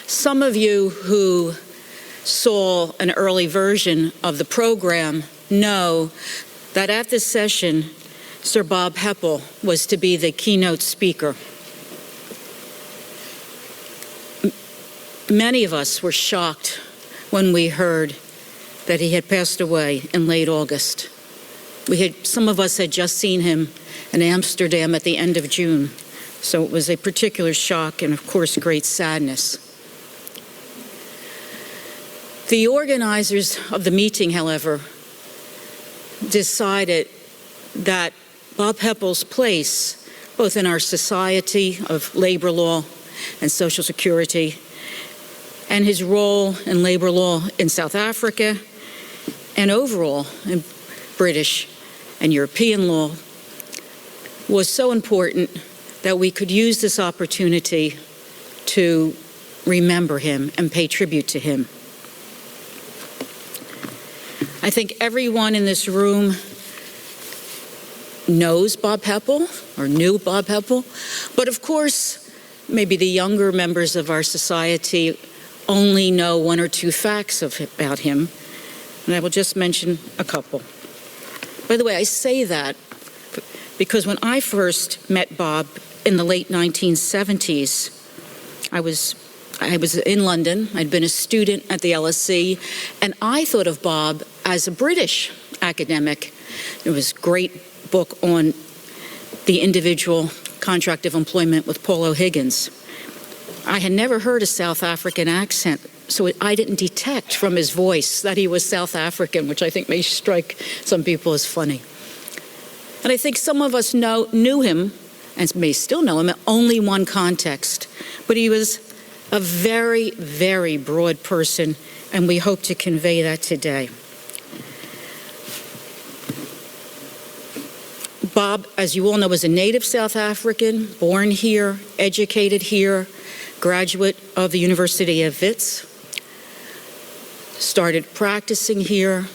Some of you who saw an early version of the program know that at this session, Sir Bob Hepple was to be the keynote speaker. Many of us were shocked when we heard that he had passed away in late August. Some of us had just seen him in Amsterdam at the end of June, so it was a particular shock and, of course, great sadness. The organizers of the meeting, however, decided that Bob Hepple's place, both in our society of labor law and Social Security, and his role in labor law in South Africa, and overall in British and European law, was so important that we could use this opportunity to remember him and pay tribute to him. I think everyone in this room knows Bob Hepple, or knew Bob Hepple, but of course, maybe the younger members of our society only know one or two facts about him, and I will just mention a couple. By the way, I say that because when I first met Bob in the late 1970s, I was in London. I'd been a student at the LSE, and I thought of Bob as a British academic. There was a great book on the individual contract of employment with Paul O'Higgins. I had never heard a South African accent, so I didn't detect from his voice that he was South African, which I think may strike some people as funny. And I think some of us knew him, and may still know him, in only one context. But he was a very, very broad person, and we hope to convey that today. Bob, as you all know, was a native South African, born here, educated here, graduate of the University of Wits, started practicing here.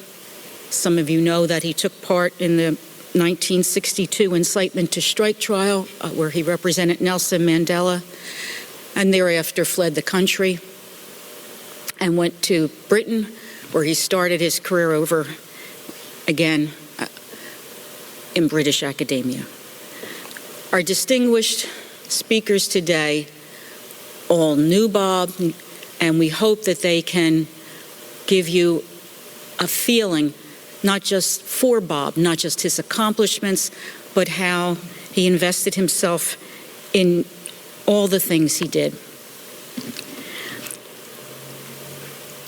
Some of you know that he took part in the 1962 incitement to strike trial, where he represented Nelson Mandela, and thereafter fled the country and went to Britain, where he started his career over again in British academia. Our distinguished speakers today all knew Bob, and we hope that they can give you a feeling not just for Bob, not just his accomplishments, but how he invested himself in all the things he did.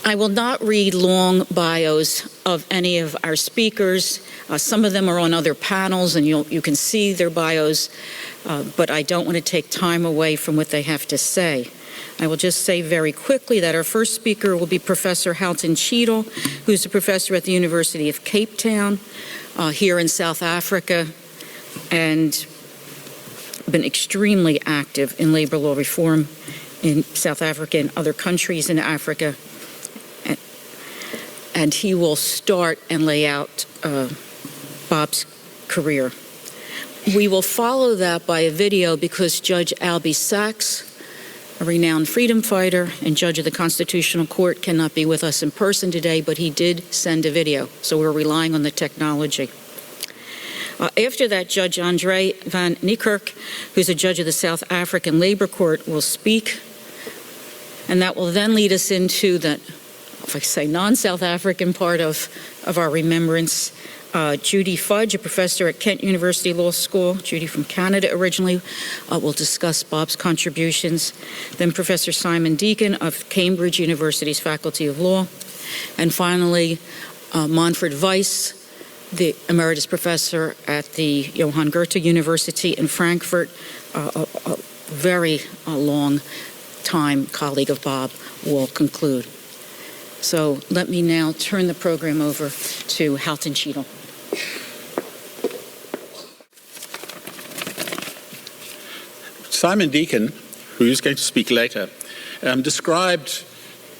I will not read long bios of any of our speakers. Some of them are on other panels, and you can see their bios, but I don't want to take time away from what they have to say. I will just say very quickly that our first speaker will be Professor Halton Cheadle, who's a professor at the University of Cape Town here in South Africa, and been extremely active in labor law reform in South Africa and other countries in Africa. And he will start and lay out Bob's career. We will follow that by a video because Judge Albie Sachs, a renowned freedom fighter and judge of the Constitutional Court, cannot be with us in person today, but he did send a video, so we're relying on the technology. After that, Judge Andre van Niekerk, who's a judge of the South African Labor Court, will speak, and that will then lead us into the, if I say, non-South African part of our remembrance. Judy Fudge, a professor at Kent University Law School, Judy from Canada originally, will discuss Bob's contributions. Then Professor Simon Deacon of Cambridge University's Faculty of Law. And finally, Manfred Weiss, the emeritus professor at the Johann Goethe University in Frankfurt, a very long-time colleague of Bob, will conclude. So let me now turn the program over to Halton Cheadle. Simon Deacon, who is going to speak later, described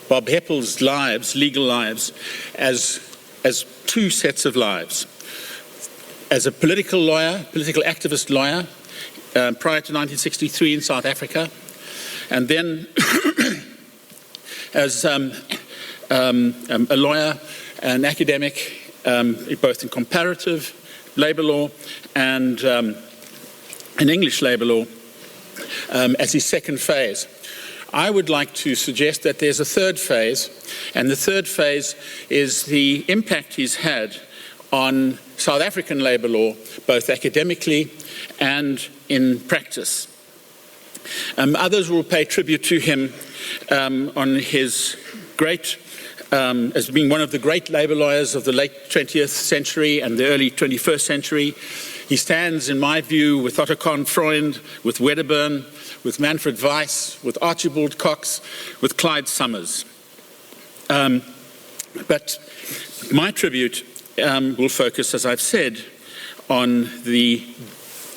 Bob Hepple's lives, legal lives, as two sets of lives. As a political lawyer, political activist lawyer, prior to 1963 in South Africa, and then as a lawyer, an academic, both in comparative labour law and in English labour law, as his second phase. I would like to suggest that there's a third phase, and the third phase is the impact he's had on South African labour law, both academically and in practice. Others will pay tribute to him on his great, as being one of the great labour lawyers of the late 20th century and the early 21st century. He stands, in my view, with Otto Kahn-Freund, with Wedderburn, with Manfred Weiss, with Archibald Cox, with Clyde Summers. But my tribute will focus, as I've said, on the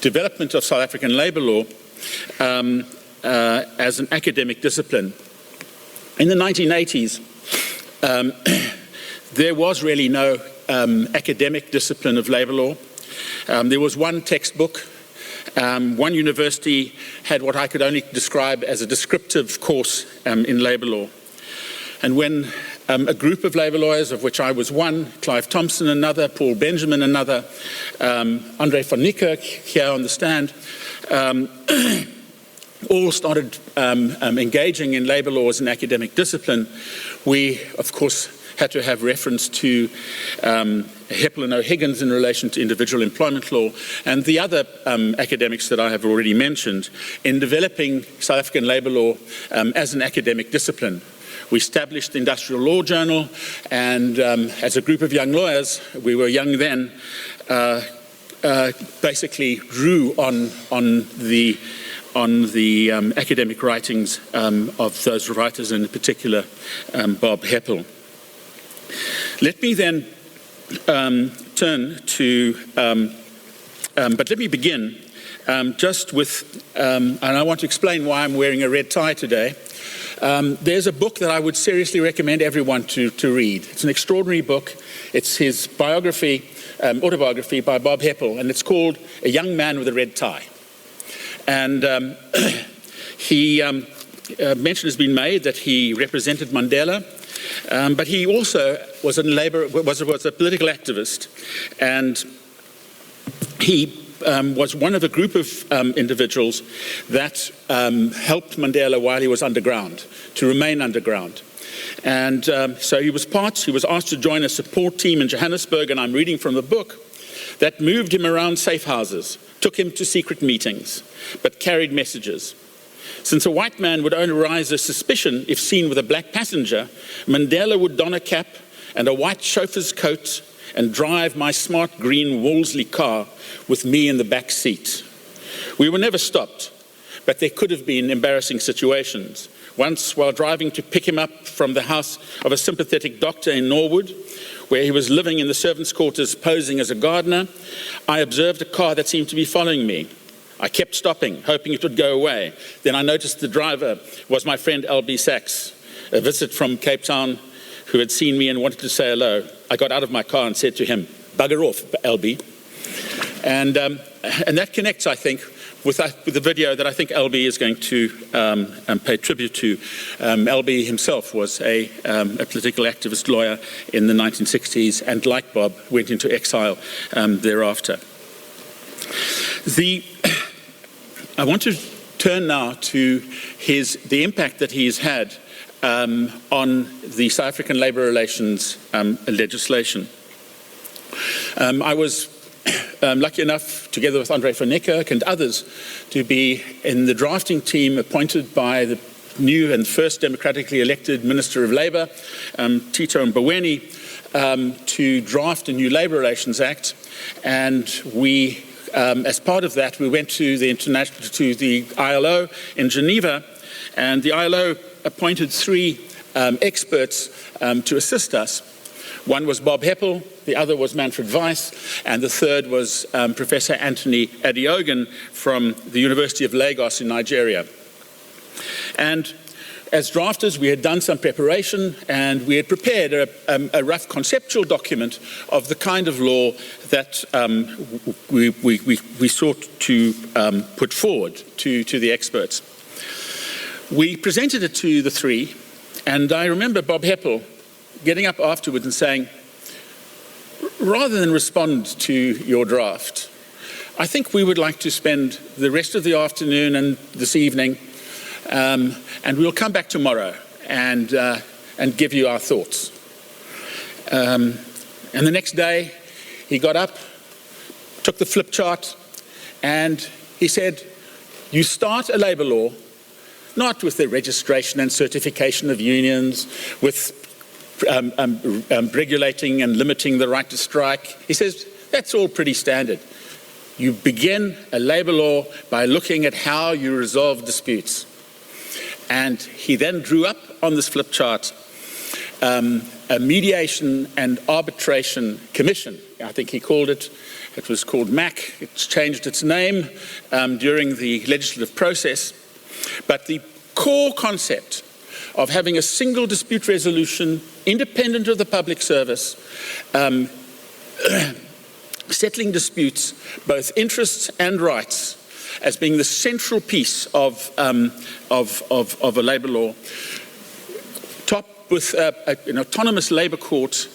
development of South African labour law as an academic discipline. In the 1980s, there was really no academic discipline of labour law. There was one textbook. One university had what I could only describe as a descriptive course in labour law. And when a group of labour lawyers, of which I was one, Clive Thompson another, Paul Benjamin another, Andre van Niekerk here on the stand, all started engaging in labour law as an academic discipline, we, of course, had to have reference to Hepple and O'Higgins in relation to individual employment law, and the other academics that I have already mentioned in developing South African labour law as an academic discipline. We established the Industrial Law Journal, and as a group of young lawyers, we were young then, basically drew on the academic writings of those writers, and in particular Bob Hepple. Let me then turn to, but let me begin just with, and I want to explain why I'm wearing a red tie today. There's a book that I would seriously recommend everyone to read. It's an extraordinary book. It's his biography, autobiography by Bob Hepple, and it's called A Young Man with a Red Tie. And mention has been made that he represented Mandela, but he also was a political activist, and he was one of a group of individuals that helped Mandela while he was underground, to remain underground. And so he was asked to join a support team in Johannesburg, and I'm reading from the book, that moved him around safe houses, took him to secret meetings, but carried messages. Since a white man would only arouse a suspicion if seen with a black passenger, Mandela would don a cap and a white chauffeur's coat and drive my smart green Wolseley car with me in the back seat. We were never stopped, but there could have been embarrassing situations. Once, while driving to pick him up from the house of a sympathetic doctor in Norwood, where he was living in the servants' quarters posing as a gardener, I observed a car that seemed to be following me. I kept stopping, hoping it would go away. Then I noticed the driver was my friend L.B. Sachs, a visit from Cape Town, who had seen me and wanted to say hello. I got out of my car and said to him, "Bugger off, L.B." And that connects, I think, with the video that I think L.B. is going to pay tribute to. L.B. himself was a political activist lawyer in the 1960s, and like Bob, went into exile thereafter. I want to turn now to the impact that he's had on the South African labour relations legislation. I was lucky enough, together with Andre van Niekerk and others, to be in the drafting team appointed by the new and first democratically elected Minister of Labour, Tito Mboweni, to draft a new Labour Relations Act. And we, as part of that, we went to the ILO in Geneva, and the ILO appointed 3 experts to assist us. One was Bob Hepple, the other was Manfred Weiss, and the third was Professor Anthony Adeogun from the University of Lagos in Nigeria. And as drafters, we had done some preparation, and we had prepared a rough conceptual document of the kind of law that we sought to put forward to the experts. We presented it to the 3, And I remember Bob Hepple getting up afterwards and saying, rather than respond to your draft, I think we would like to spend the rest of the afternoon and this evening, and we'll come back tomorrow and give you our thoughts. And the next day, he got up, took the flip chart, and he said, you start a labour law, not with the registration and certification of unions, with regulating and limiting the right to strike. He says, that's all pretty standard. You begin a labour law by looking at how you resolve disputes. And he then drew up on this flip chart a mediation and arbitration commission, I think he called it. It was called MAC. It's changed its name during the legislative process. But the core concept of having a single dispute resolution, independent of the public service, settling disputes, both interests and rights, as being the central piece of a labour law, topped with an autonomous labour court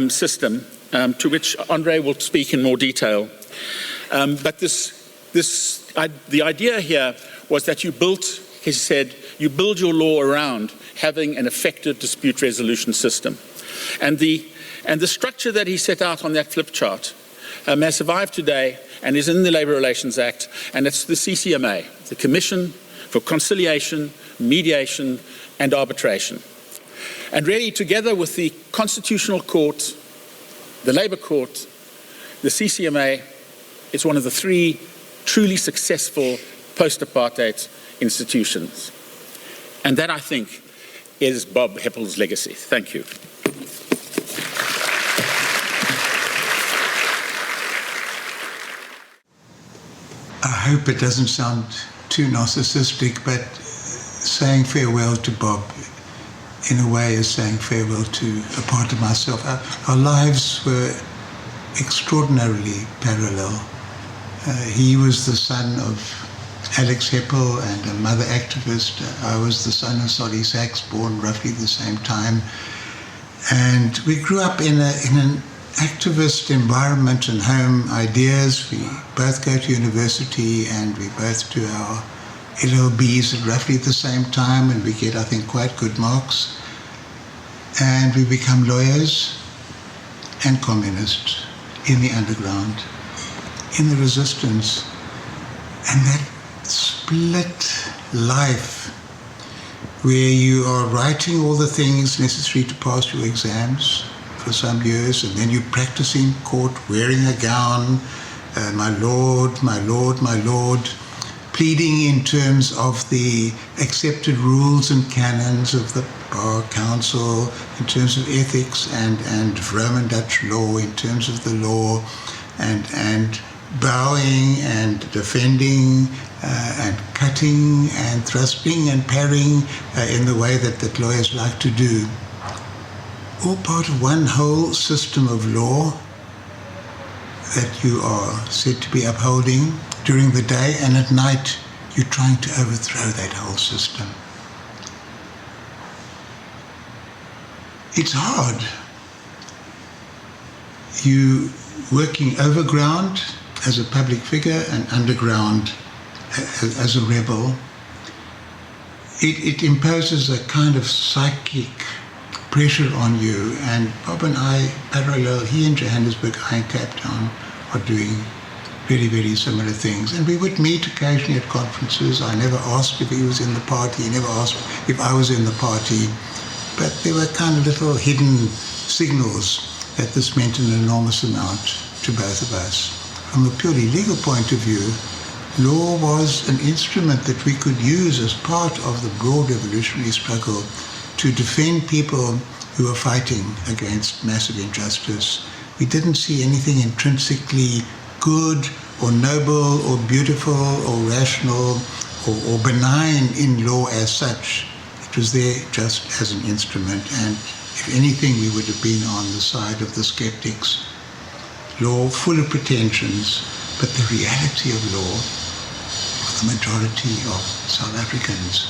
system, to which Andre will speak in more detail. But the idea here was that you built, he said, you build your law around having an effective dispute resolution system. And the structure that he set out on that flip chart has survived today and is in the Labour Relations Act, and it's the CCMA, the Commission for Conciliation, Mediation and Arbitration. And really, together with the Constitutional Court, the Labour Court, the CCMA, is one of the three truly successful post-apartheid institutions. And that, I think, is Bob Hepple's legacy. Thank you. I hope it doesn't sound too narcissistic, but saying farewell to Bob in a way is saying farewell to a part of myself. Our lives were extraordinarily parallel. He was the son of Alex Hepple and a mother activist. I was the son of Solly Sachs, born roughly the same time. And we grew up in an activist environment and home ideas. We both go to university and we both do our LLBs at roughly the same time, and we get, I think, quite good marks. And we become lawyers and communists in the underground, in the resistance. And that split life where you are writing all the things necessary to pass your exams for some years, and then you practice in court wearing a gown, my lord, my lord, my lord, pleading in terms of the accepted rules and canons of the Bar Council, in terms of ethics and Roman Dutch law, in terms of the law, and bowing and defending and cutting and thrusting and parrying in the way that lawyers like to do. All part of one whole system of law that you are said to be upholding during the day, and at night you're trying to overthrow that whole system. It's hard. You working overground as a public figure and underground as a rebel. It imposes a kind of psychic pressure on you, and Bob and I parallel. He in Johannesburg, I in Cape Town, are doing very, very similar things. And we would meet occasionally at conferences. I never asked if he was in the party. He never asked if I was in the party. But there were kind of little hidden signals that this meant an enormous amount to both of us. From a purely legal point of view, law was an instrument that we could use as part of the broad revolutionary struggle to defend people who were fighting against massive injustice. We didn't see anything intrinsically good or noble or beautiful or rational or benign in law as such. It was there just as an instrument, and if anything, we would have been on the side of the skeptics. Law full of pretensions, but the reality of law for the majority of South Africans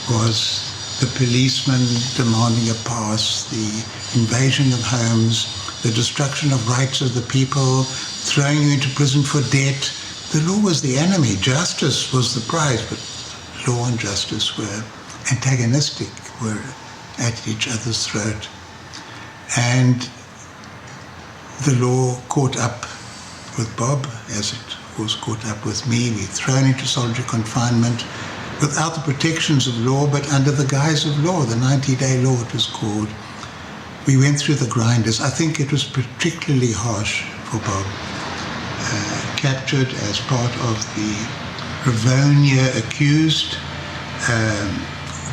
was the policemen demanding a pass, the invasion of homes, the destruction of rights of the people, throwing you into prison for debt. The law was the enemy. Justice was the prize, but law and justice were antagonistic, were at each other's throat. And the law caught up with Bob, as it was caught up with me. We were thrown into solitary confinement without the protections of law, but under the guise of law, the 90-day law it was called. We went through the grinders. I think it was particularly harsh for Bob. Captured as part of the Rivonia accused,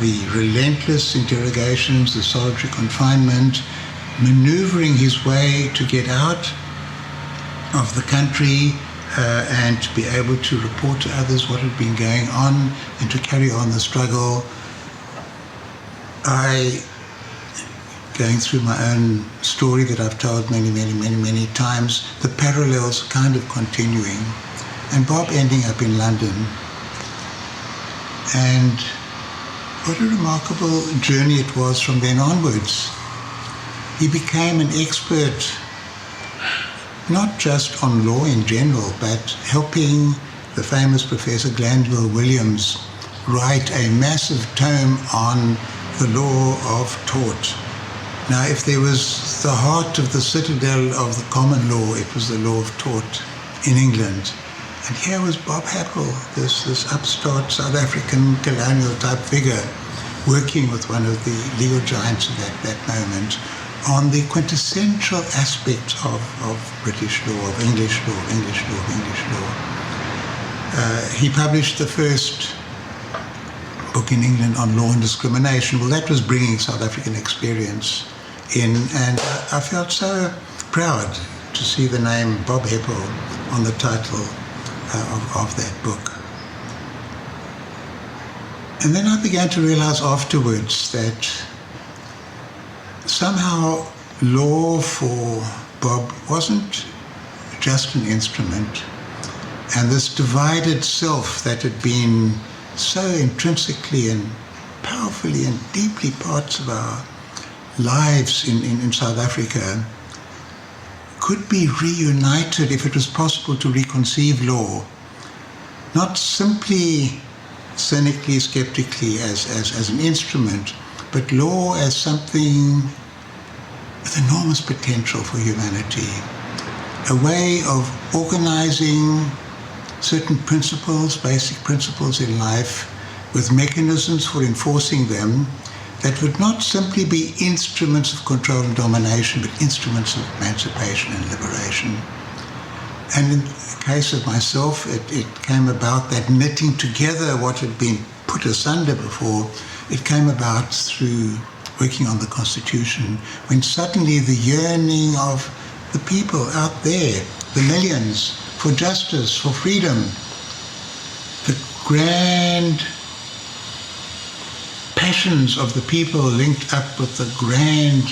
the relentless interrogations, the solitary confinement, maneuvering his way to get out of the country and to be able to report to others what had been going on and to carry on the struggle. Going through my own story that I've told many times, the parallels kind of continuing, and Bob ending up in London. And what a remarkable journey it was from then onwards. He became an expert, not just on law in general, but helping the famous Professor Glanville Williams write a massive tome on the law of tort. Now, if there was the heart of the citadel of the common law, it was the law of tort in England. And here was Bob Hepple, this upstart South African colonial type figure, working with one of the legal giants of that moment on the quintessential aspects of British law, of English law, of English law, of English law. He published the first book in England on law and discrimination. Well, that was bringing South African experience in, and I felt so proud to see the name Bob Hepple on the title of that book. And then I began to realize afterwards that somehow law for Bob wasn't just an instrument, and this divided self that had been so intrinsically and powerfully and deeply parts of our lives in South Africa could be reunited if it was possible to reconceive law, not simply cynically, skeptically as an instrument, but law as something with enormous potential for humanity, a way of organizing certain principles, basic principles in life, with mechanisms for enforcing them that would not simply be instruments of control and domination, but instruments of emancipation and liberation. And in the case of myself, it came about that knitting together what had been put asunder before. It came about through working on the Constitution, when suddenly the yearning of the people out there, the millions, for justice, for freedom, the grand passions of the people linked up with the grand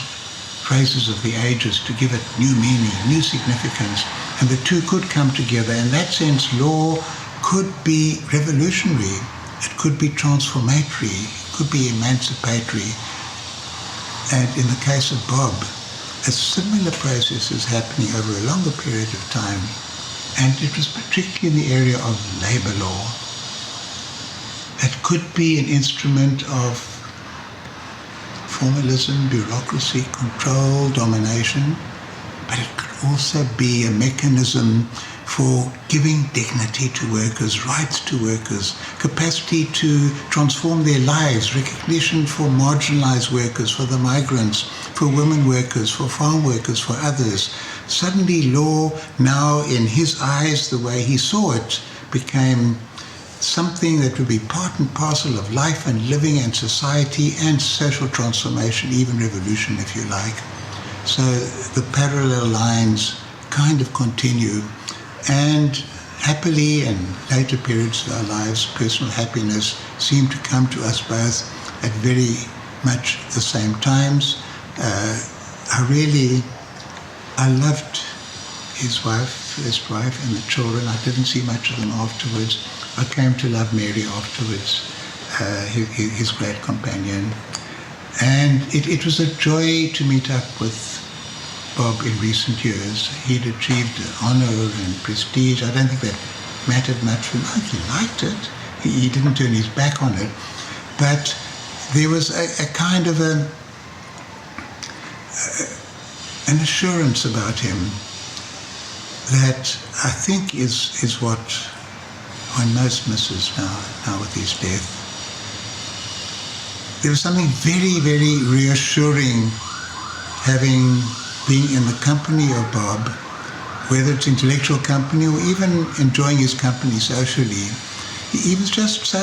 phrases of the ages to give it new meaning, new significance, and the two could come together. In that sense, law could be revolutionary, it could be transformatory, it could be emancipatory. And in the case of Bob, a similar process is happening over a longer period of time, and it was particularly in the area of labor law. It could be an instrument of formalism, bureaucracy, control, domination, but it could also be a mechanism for giving dignity to workers, rights to workers, capacity to transform their lives, recognition for marginalized workers, for the migrants, for women workers, for farm workers, for others. Suddenly law, now in his eyes, the way he saw it, became something that would be part and parcel of life and living and society and social transformation, even revolution, if you like. So the parallel lines kind of continue. And happily, in later periods of our lives, personal happiness seemed to come to us both at very much the same times. I loved his wife, first wife, and the children. I didn't see much of them afterwards. I came to love Mary afterwards. his great companion. And it was a joy to meet up with Bob in recent years. He'd achieved honor and prestige. I don't think that mattered much for him. He liked it. He didn't turn his back on it. But there was a kind of an assurance about him that I think is what one most misses now with his death. There was something very, very reassuring being in the company of Bob, whether it's intellectual company or even enjoying his company socially. He was just so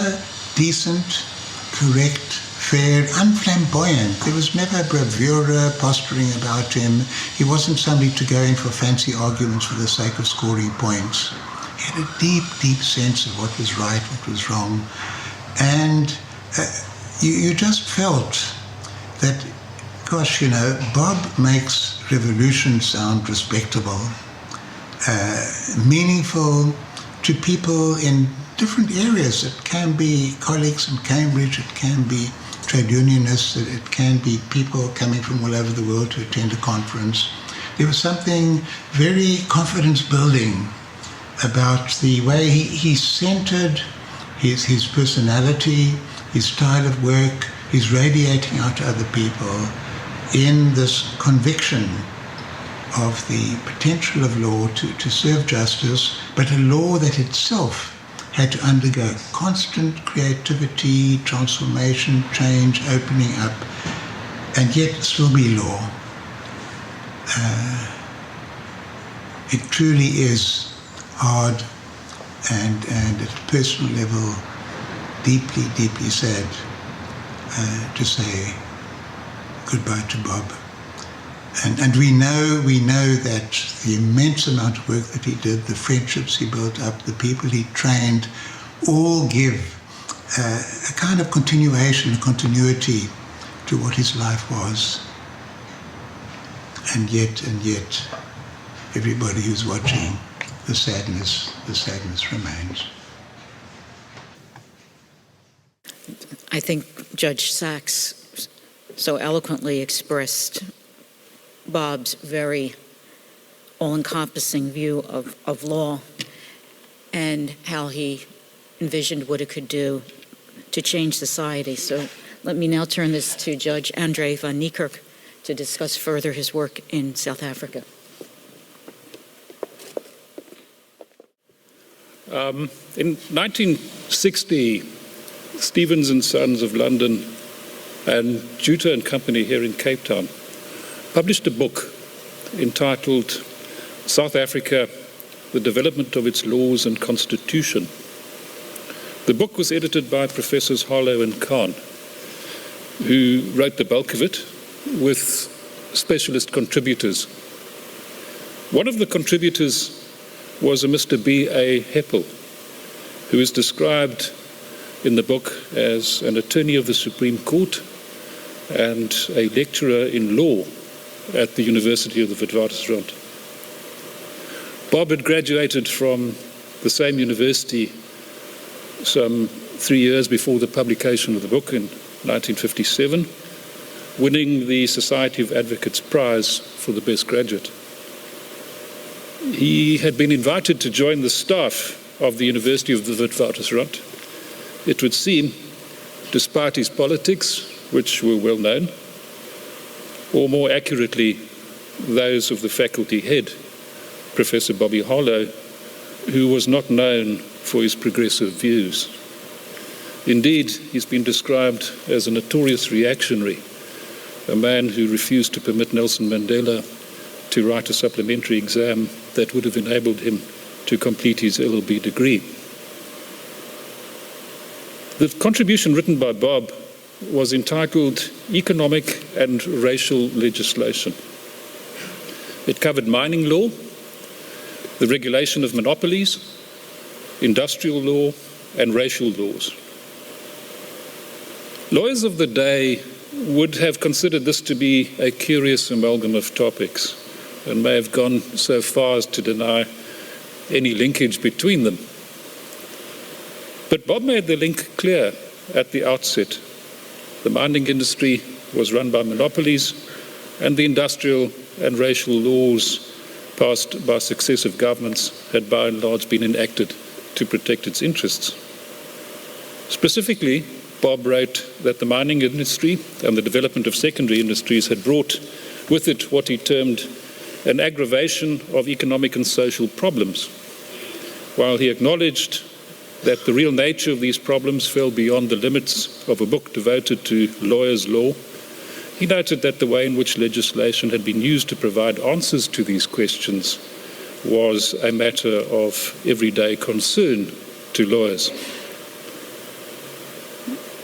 decent, correct, fair, unflamboyant. There was never bravura posturing about him. He wasn't somebody to go in for fancy arguments for the sake of scoring points. He had a deep, deep sense of what was right, what was wrong. And you just felt that, gosh, Bob makes revolution sound respectable, meaningful to people in different areas. It can be colleagues in Cambridge, it can be trade unionists, it can be people coming from all over the world to attend a conference. There was something very confidence-building about the way he centered his personality, his style of work, his radiating out to other people in this conviction of the potential of law to serve justice, but a law that itself had to undergo constant creativity, transformation, change, opening up, and yet still be law. It truly is hard and at a personal level deeply, deeply sad to say goodbye to Bob. And we know that the immense amount of work that he did, the friendships he built up, the people he trained, all give a kind of continuation, a continuity to what his life was. And yet, everybody who's watching, the sadness remains. I think Judge Sachs so eloquently expressed Bob's very all-encompassing view of law and how he envisioned what it could do to change society. So let me now turn this to Judge Andre van Niekerk to discuss further his work in South Africa. In 1960, Stevens and Sons of London and Juta and Company here in Cape Town published a book entitled South Africa, the Development of its Laws and Constitution. The book was edited by Professors Harlow and Kahn, who wrote the bulk of it with specialist contributors. One of the contributors was a Mr. B.A. Hepple, who is described in the book as an attorney of the Supreme Court and a lecturer in law at the University of the Witwatersrand. Bob had graduated from the same university some 3 years before the publication of the book in 1957, winning the Society of Advocates Prize for the Best Graduate. He had been invited to join the staff of the University of the Witwatersrand. It would seem, despite his politics, which were well known, or more accurately, those of the faculty head, Professor Bobby Harlow, who was not known for his progressive views. Indeed, he's been described as a notorious reactionary, a man who refused to permit Nelson Mandela to write a supplementary exam that would have enabled him to complete his LLB degree. The contribution written by Bob was entitled Economic and Racial Legislation. It covered mining law, the regulation of monopolies, industrial law, and racial laws. Lawyers of the day would have considered this to be a curious amalgam of topics and may have gone so far as to deny any linkage between them. But Bob made the link clear at the outset. The mining industry was run by monopolies, and the industrial and racial laws passed by successive governments had by and large been enacted to protect its interests. Specifically, Bob wrote that the mining industry and the development of secondary industries had brought with it what he termed an aggravation of economic and social problems. While he acknowledged that the real nature of these problems fell beyond the limits of a book devoted to lawyers' law, he noted that the way in which legislation had been used to provide answers to these questions was a matter of everyday concern to lawyers.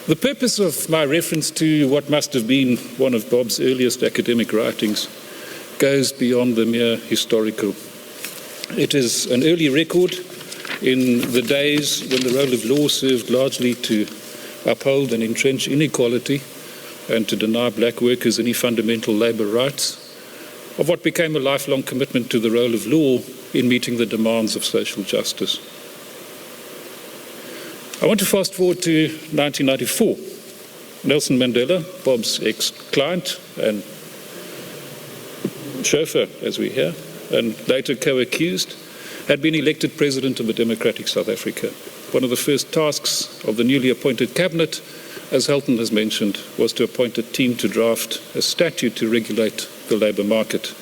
The purpose of my reference to what must have been one of Bob's earliest academic writings goes beyond the mere historical. It is an early record in the days when the role of law served largely to uphold and entrench inequality and to deny black workers any fundamental labour rights, of what became a lifelong commitment to the role of law in meeting the demands of social justice. I want to fast forward to 1994. Nelson Mandela, Bob's ex-client and chauffeur, as we hear, and later co-accused, had been elected president of a democratic South Africa. One of the first tasks of the newly appointed cabinet, as Helton has mentioned, was to appoint a team to draft a statute to regulate the labour market.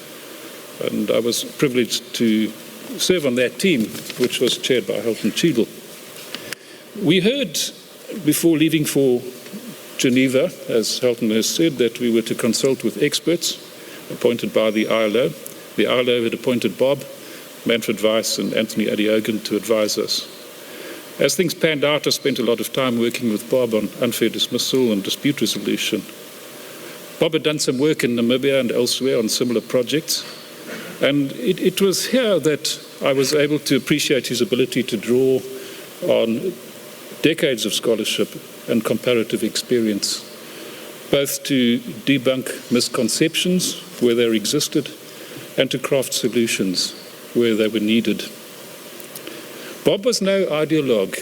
And I was privileged to serve on that team, which was chaired by Helton Cheadle. We heard before leaving for Geneva, as Helton has said, that we were to consult with experts appointed by the ILO. The ILO had appointed Bob, Manfred Weiss and Anthony Adiogan to advise us. As things panned out, I spent a lot of time working with Bob on unfair dismissal and dispute resolution. Bob had done some work in Namibia and elsewhere on similar projects, and it was here that I was able to appreciate his ability to draw on decades of scholarship and comparative experience, both to debunk misconceptions where they existed and to craft solutions where they were needed. Bob was no ideologue.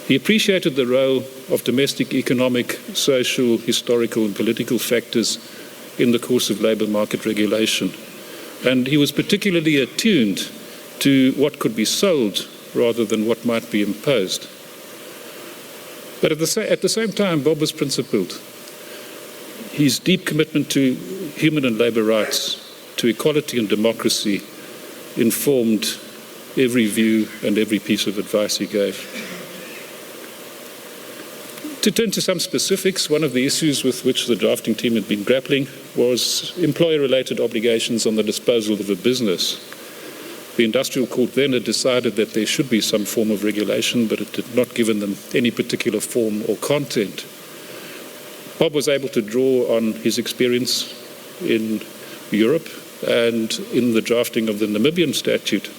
He appreciated the role of domestic economic, social, historical and political factors in the course of labour market regulation. And he was particularly attuned to what could be sold rather than what might be imposed. But at the same time, Bob was principled. His deep commitment to human and labour rights, to equality and democracy, informed every view and every piece of advice he gave. To turn to some specifics, one of the issues with which the drafting team had been grappling was employer-related obligations on the disposal of a business. The industrial court then had decided that there should be some form of regulation, but it had not given them any particular form or content. Bob was able to draw on his experience in Europe and in the drafting of the Namibian statute.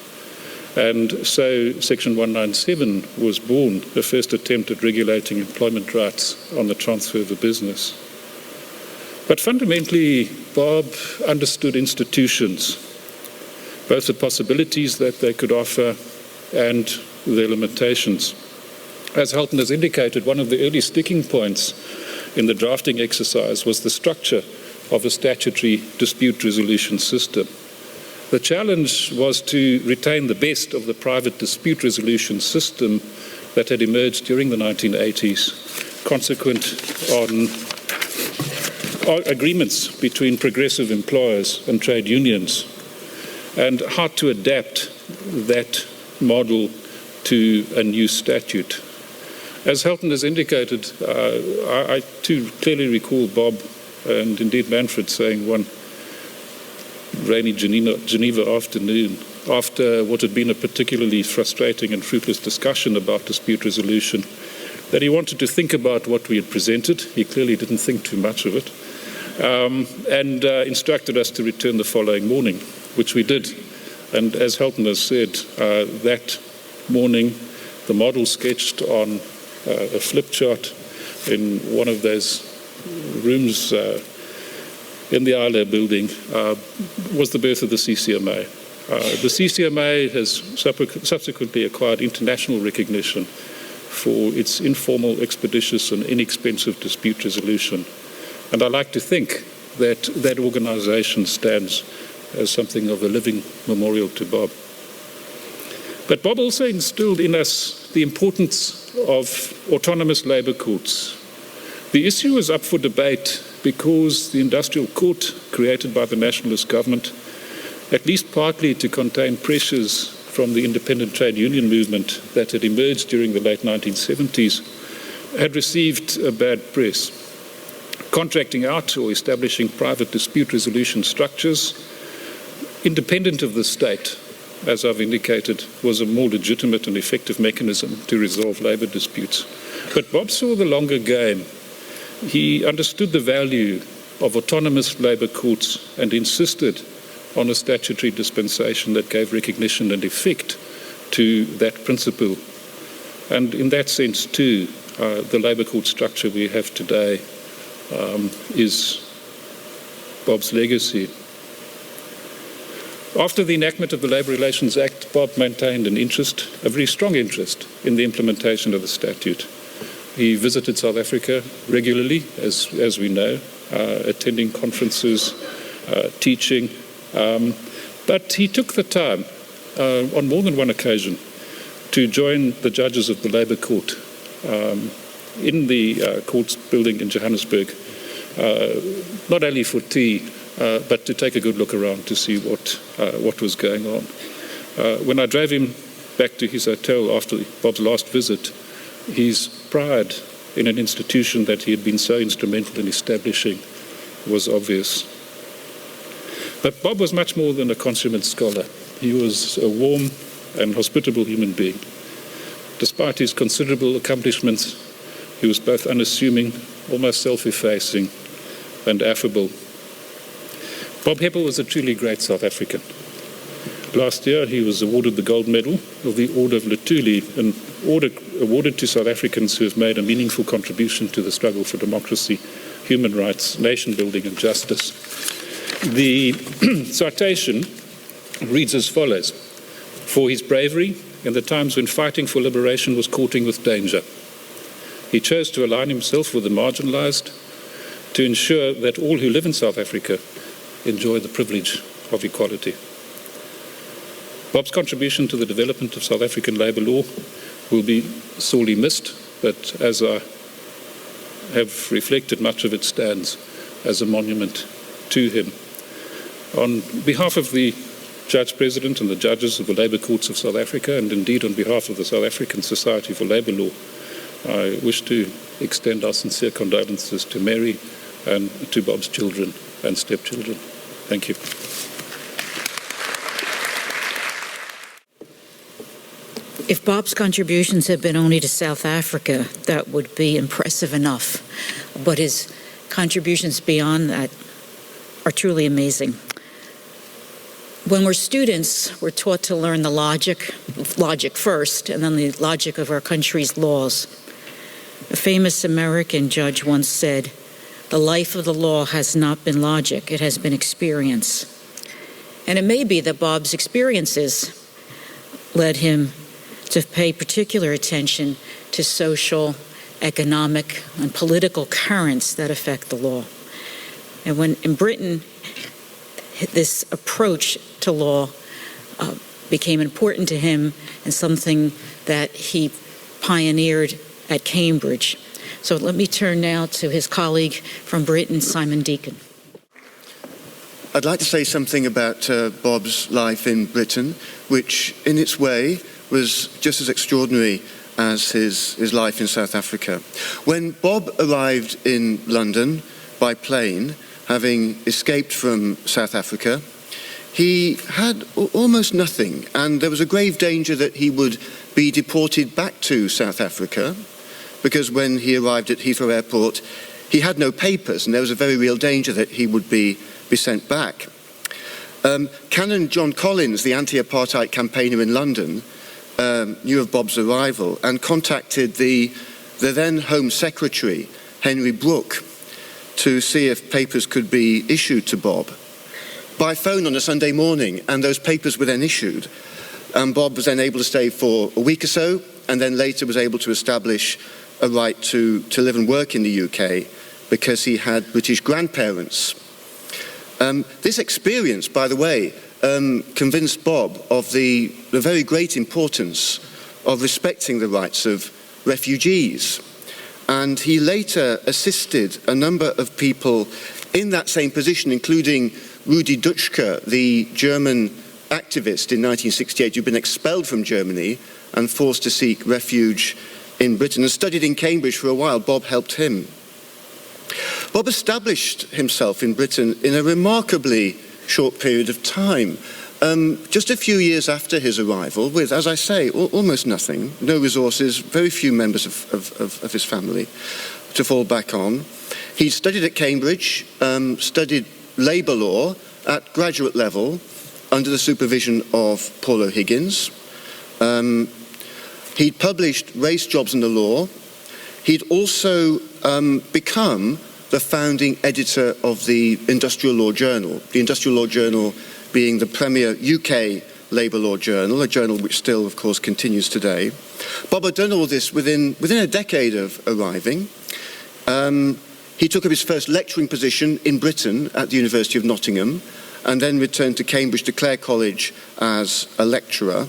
And so Section 197 was born, the first attempt at regulating employment rights on the transfer of a business. But fundamentally, Bob understood institutions, both the possibilities that they could offer and their limitations. As Helton has indicated, one of the early sticking points in the drafting exercise was the structure of a statutory dispute resolution system. The challenge was to retain the best of the private dispute resolution system that had emerged during the 1980s, consequent on agreements between progressive employers and trade unions, and how to adapt that model to a new statute. As Helton has indicated, I too clearly recall Bob and indeed Manfred saying one rainy Geneva afternoon, after what had been a particularly frustrating and fruitless discussion about dispute resolution, that he wanted to think about what we had presented. He clearly didn't think too much of it, and instructed us to return the following morning, which we did. And as Helton has said, that morning the model sketched on a flip chart in one of those rooms in the ILO building was the birth of the CCMA. The CCMA has subsequently acquired international recognition for its informal, expeditious and inexpensive dispute resolution. And I like to think that that organisation stands as something of a living memorial to Bob. But Bob also instilled in us the importance of autonomous labour courts. The issue was up for debate because the industrial court created by the nationalist government, at least partly to contain pressures from the independent trade union movement that had emerged during the late 1970s, had received a bad press. Contracting out or establishing private dispute resolution structures, independent of the state, as I've indicated, was a more legitimate and effective mechanism to resolve labour disputes. But Bob saw the longer game. He understood the value of autonomous labour courts and insisted on a statutory dispensation that gave recognition and effect to that principle. And in that sense, too, the labour court structure we have today is Bob's legacy. After the enactment of the Labour Relations Act, Bob maintained an interest, a very strong interest, in the implementation of the statute. He visited South Africa regularly, as we know, attending conferences, teaching, but he took the time on more than one occasion to join the judges of the Labour Court in the courts building in Johannesburg, not only for tea, but to take a good look around to see what was going on. When I drove him back to his hotel after Bob's last visit, his pride in an institution that he had been so instrumental in establishing was obvious. But Bob was much more than a consummate scholar. He was a warm and hospitable human being. Despite his considerable accomplishments, he was both unassuming, almost self-effacing, and affable. Bob Hepple was a truly great South African. Last year, he was awarded the gold medal of the Order of Luthuli, an order awarded to South Africans who have made a meaningful contribution to the struggle for democracy, human rights, nation building, and justice. The citation reads as follows: "For his bravery in the times when fighting for liberation was courting with danger, he chose to align himself with the marginalized to ensure that all who live in South Africa enjoy the privilege of equality." Bob's contribution to the development of South African labour law will be sorely missed, but as I have reflected, much of it stands as a monument to him. On behalf of the Judge President and the judges of the Labour Courts of South Africa, and indeed on behalf of the South African Society for Labour Law, I wish to extend our sincere condolences to Mary and to Bob's children and stepchildren. Thank you. If Bob's contributions had been only to South Africa, that would be impressive enough. But his contributions beyond that are truly amazing. When we're students, we're taught to learn the logic first, and then the logic of our country's laws. A famous American judge once said, "The life of the law has not been logic, it has been experience." And it may be that Bob's experiences led him to pay particular attention to social, economic, and political currents that affect the law. And when in Britain, this approach to law became important to him and something that he pioneered at Cambridge. So let me turn now to his colleague from Britain, Simon Deacon. I'd like to say something about Bob's life in Britain, which in its way was just as extraordinary as his life in South Africa. When Bob arrived in London by plane, having escaped from South Africa, he had almost nothing, and there was a grave danger that he would be deported back to South Africa, because when he arrived at Heathrow Airport, he had no papers, and there was a very real danger that he would be sent back. Canon John Collins, the anti-apartheid campaigner in London, knew of Bob's arrival and contacted the then Home Secretary, Henry Brooke, to see if papers could be issued to Bob by phone on a Sunday morning, and those papers were then issued. And Bob was then able to stay for a week or so, and then later was able to establish a right to live and work in the UK because he had British grandparents. This experience, by the way, convinced Bob of the very great importance of respecting the rights of refugees. And he later assisted a number of people in that same position, including Rudi Dutschke, the German activist in 1968 who'd been expelled from Germany and forced to seek refuge in Britain and studied in Cambridge for a while. Bob helped him. Bob established himself in Britain in a remarkably short period of time. Just a few years after his arrival, with, as I say, almost nothing, no resources, very few members of his family to fall back on. He studied at Cambridge, studied labour law at graduate level under the supervision of Paul O'Higgins. He'd published Race, Jobs and the Law. He'd also become the founding editor of the Industrial Law Journal, the Industrial Law Journal being the premier UK labour law journal, a journal which still, of course, continues today. Bob had done all this within a decade of arriving. He took up his first lecturing position in Britain at the University of Nottingham and then returned to Cambridge to Clare College as a lecturer.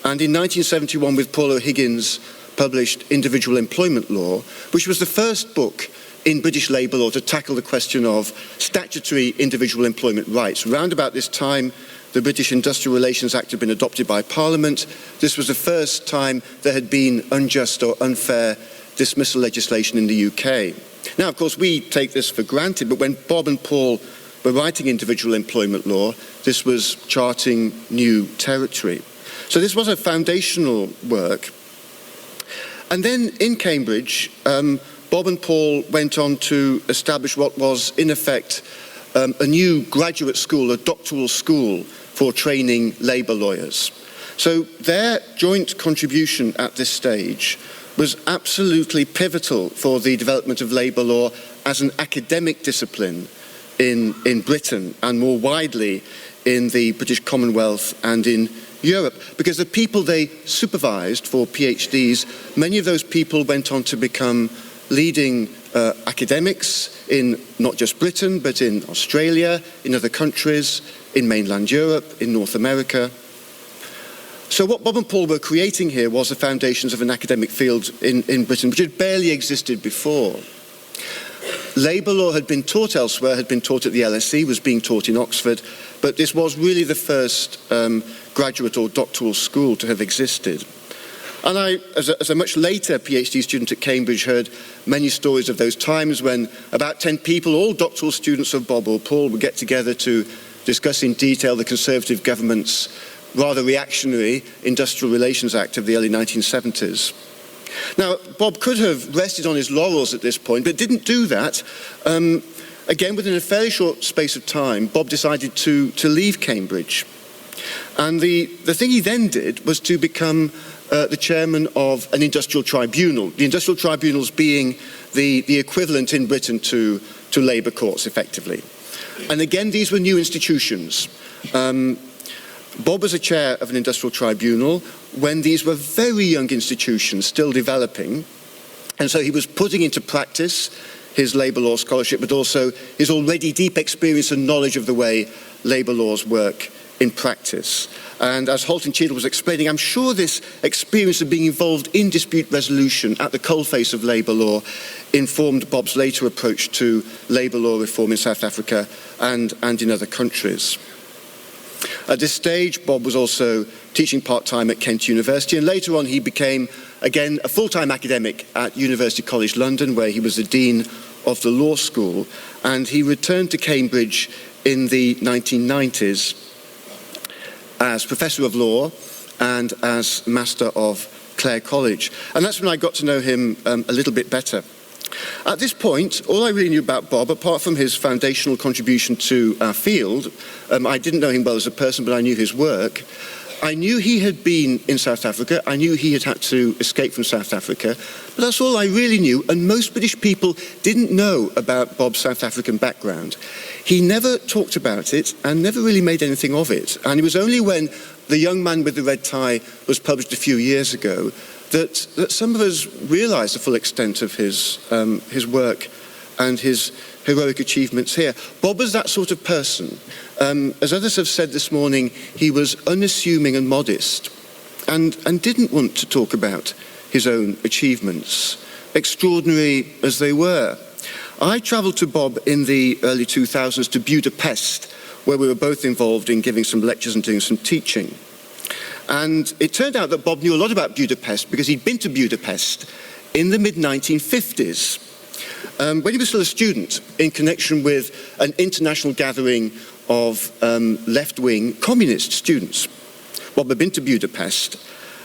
And in 1971, with Paul O'Higgins, published Individual Employment Law, which was the first book in British labour law to tackle the question of statutory individual employment rights. Round about this time, the British Industrial Relations Act had been adopted by Parliament. This was the first time there had been unjust or unfair dismissal legislation in the UK. Now, of course, we take this for granted, but when Bob and Paul were writing individual employment law, this was charting new territory. So this was a foundational work. And then in Cambridge, Bob and Paul went on to establish what was, in effect, a new graduate school, a doctoral school for training labour lawyers. So their joint contribution at this stage was absolutely pivotal for the development of labour law as an academic discipline in Britain and more widely in the British Commonwealth and in Europe, because the people they supervised for PhDs, many of those people went on to become leading academics in not just Britain, but in Australia, in other countries, in mainland Europe, in North America. So what Bob and Paul were creating here was the foundations of an academic field in Britain, which had barely existed before. Labour law had been taught elsewhere, had been taught at the LSE, was being taught in Oxford, but this was really the first graduate or doctoral school to have existed. And I, as a much later PhD student at Cambridge, heard many stories of those times when about 10 people, all doctoral students of Bob or Paul, would get together to discuss in detail the Conservative government's rather reactionary Industrial Relations Act of the early 1970s. Now, Bob could have rested on his laurels at this point, but didn't do that. Again, within a fairly short space of time, Bob decided to leave Cambridge. And the thing he then did was to become the chairman of an industrial tribunal, the industrial tribunals being the equivalent in Britain to labour courts, effectively. And again, these were new institutions. Bob was a chair of an industrial tribunal when these were very young institutions still developing, and so he was putting into practice his labour law scholarship, but also his already deep experience and knowledge of the way labour laws work in practice. And as Halton Cheadle was explaining, I'm sure this experience of being involved in dispute resolution at the coalface of labour law informed Bob's later approach to labour law reform in South Africa and in other countries. At this stage, Bob was also teaching part-time at Kent University, and later on he became, again, a full-time academic at University College London, where he was the Dean of the Law School, and he returned to Cambridge in the 1990s as Professor of Law and as Master of Clare College. And that's when I got to know him a little bit better. At this point, all I really knew about Bob, apart from his foundational contribution to our field, I didn't know him well as a person, but I knew his work, I knew he had been in South Africa. I knew he had to escape from South Africa. But that's all I really knew. And most British people didn't know about Bob's South African background. He never talked about it and never really made anything of it. And it was only when The Young Man with the Red Tie was published a few years ago that some of us realised the full extent of his work and his heroic achievements here. Bob was that sort of person. As others have said this morning, he was unassuming and modest and didn't want to talk about his own achievements, extraordinary as they were. I travelled to Bob in the early 2000s to Budapest, where we were both involved in giving some lectures and doing some teaching. And it turned out that Bob knew a lot about Budapest because he'd been to Budapest in the mid-1950s. When he was still a student, in connection with an international gathering of left-wing communist students. Bob had been to Budapest,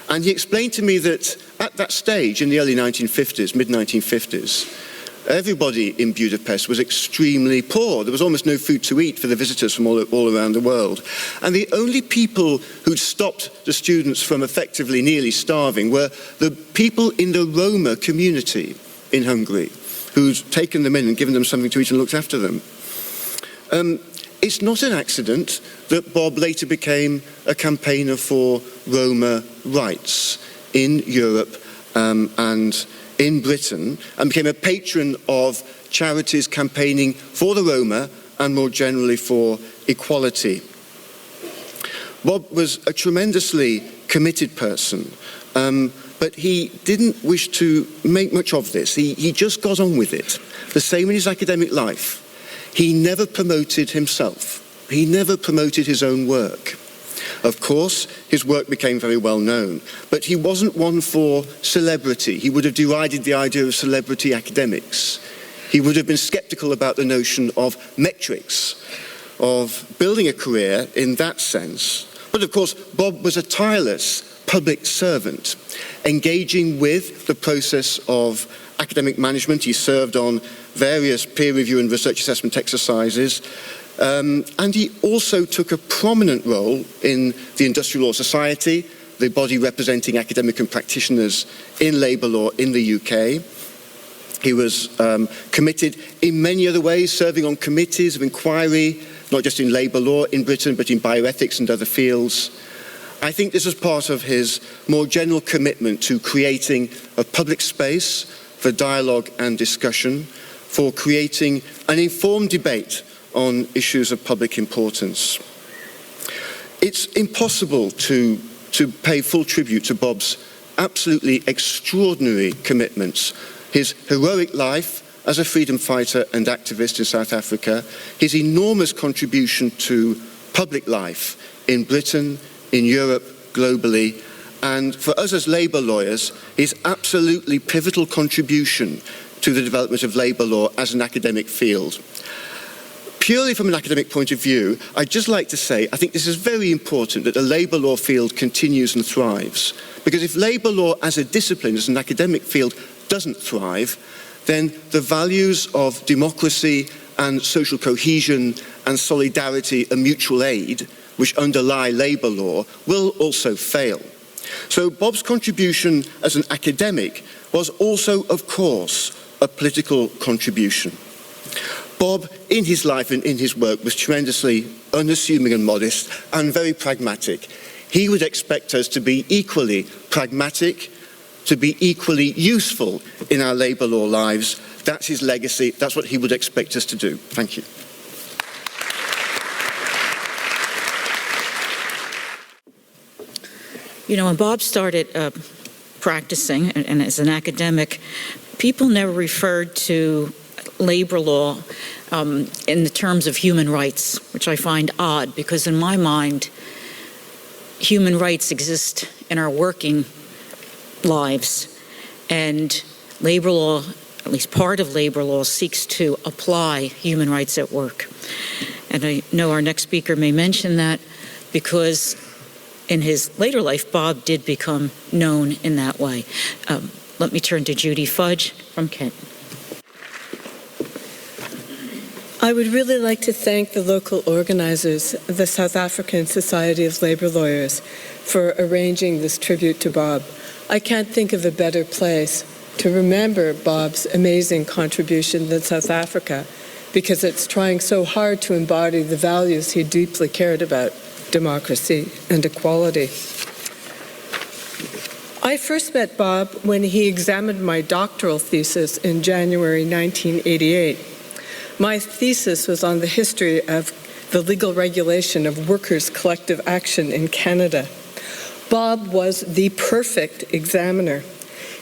and he explained to me that at that stage, in the early 1950s, mid-1950s, everybody in Budapest was extremely poor. There was almost no food to eat for the visitors from all around the world. And the only people who'd stopped the students from effectively nearly starving were the people in the Roma community in Hungary, who'd taken them in and given them something to eat and looked after them. It's not an accident that Bob later became a campaigner for Roma rights in Europe and in Britain, and became a patron of charities campaigning for the Roma and more generally for equality. Bob was a tremendously committed person, but he didn't wish to make much of this. He just got on with it. The same in his academic life. He never promoted himself. He never promoted his own work. Of course, his work became very well known, but he wasn't one for celebrity. He would have derided the idea of celebrity academics. He would have been skeptical about the notion of metrics, of building a career in that sense. But of course, Bob was a tireless public servant, engaging with the process of academic management. He served on various peer review and research assessment exercises, and he also took a prominent role in the Industrial Law Society, the body representing academic and practitioners in labour law in the UK. He was committed in many other ways, serving on committees of inquiry, not just in labour law in Britain, but in bioethics and other fields. I think this was part of his more general commitment to creating a public space for dialogue and discussion, for creating an informed debate on issues of public importance. It's impossible to pay full tribute to Bob's absolutely extraordinary commitments, his heroic life as a freedom fighter and activist in South Africa, his enormous contribution to public life in Britain, in Europe, globally, and for us as labour lawyers, his absolutely pivotal contribution to the development of labour law as an academic field. Purely from an academic point of view, I'd just like to say I think this is very important that the labour law field continues and thrives. Because if labour law as a discipline, as an academic field, doesn't thrive, then the values of democracy and social cohesion and solidarity and mutual aid, which underlie labour law, will also fail. So Bob's contribution as an academic was also, of course, a political contribution. Bob, in his life and in his work, was tremendously unassuming and modest and very pragmatic. He would expect us to be equally pragmatic, to be equally useful in our labour law lives. That's his legacy. That's what he would expect us to do. Thank you. You know, when Bob started practicing and as an academic, people never referred to labor law in the terms of human rights, which I find odd because in my mind, human rights exist in our working lives, and labor law, at least part of labor law, seeks to apply human rights at work. And I know our next speaker may mention that because in his later life, Bob did become known in that way. Let me turn to Judy Fudge from Kent. I would really like to thank the local organizers, the South African Society of Labor Lawyers, for arranging this tribute to Bob. I can't think of a better place to remember Bob's amazing contribution than South Africa, because it's trying so hard to embody the values he deeply cared about, democracy and equality. I first met Bob when he examined my doctoral thesis in January 1988. My thesis was on the history of the legal regulation of workers' collective action in Canada. Bob was the perfect examiner.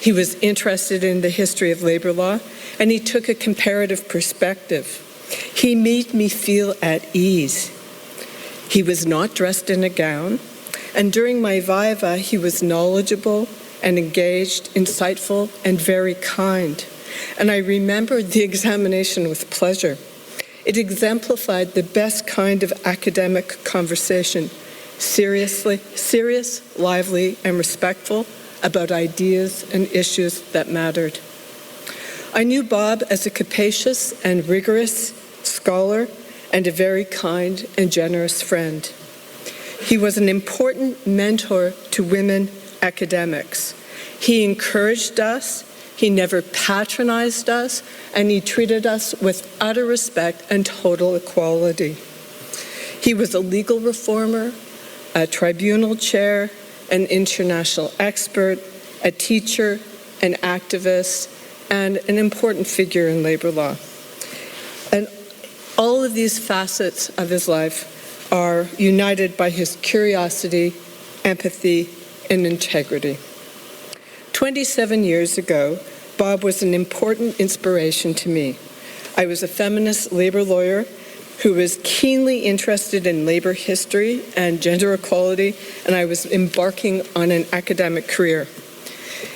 He was interested in the history of labor law, and he took a comparative perspective. He made me feel at ease. He was not dressed in a gown, and during my viva, he was knowledgeable and engaged, insightful, and very kind. And I remembered the examination with pleasure. It exemplified the best kind of academic conversation, serious, lively, and respectful about ideas and issues that mattered. I knew Bob as a capacious and rigorous scholar and a very kind and generous friend. He was an important mentor to women academics. He encouraged us, he never patronized us, and he treated us with utter respect and total equality. He was a legal reformer, a tribunal chair, an international expert, a teacher, an activist, and an important figure in labor law. And all of these facets of his life are united by his curiosity, empathy, and integrity. 27 years ago, Bob was an important inspiration to me. I was a feminist labor lawyer who was keenly interested in labor history and gender equality, and I was embarking on an academic career.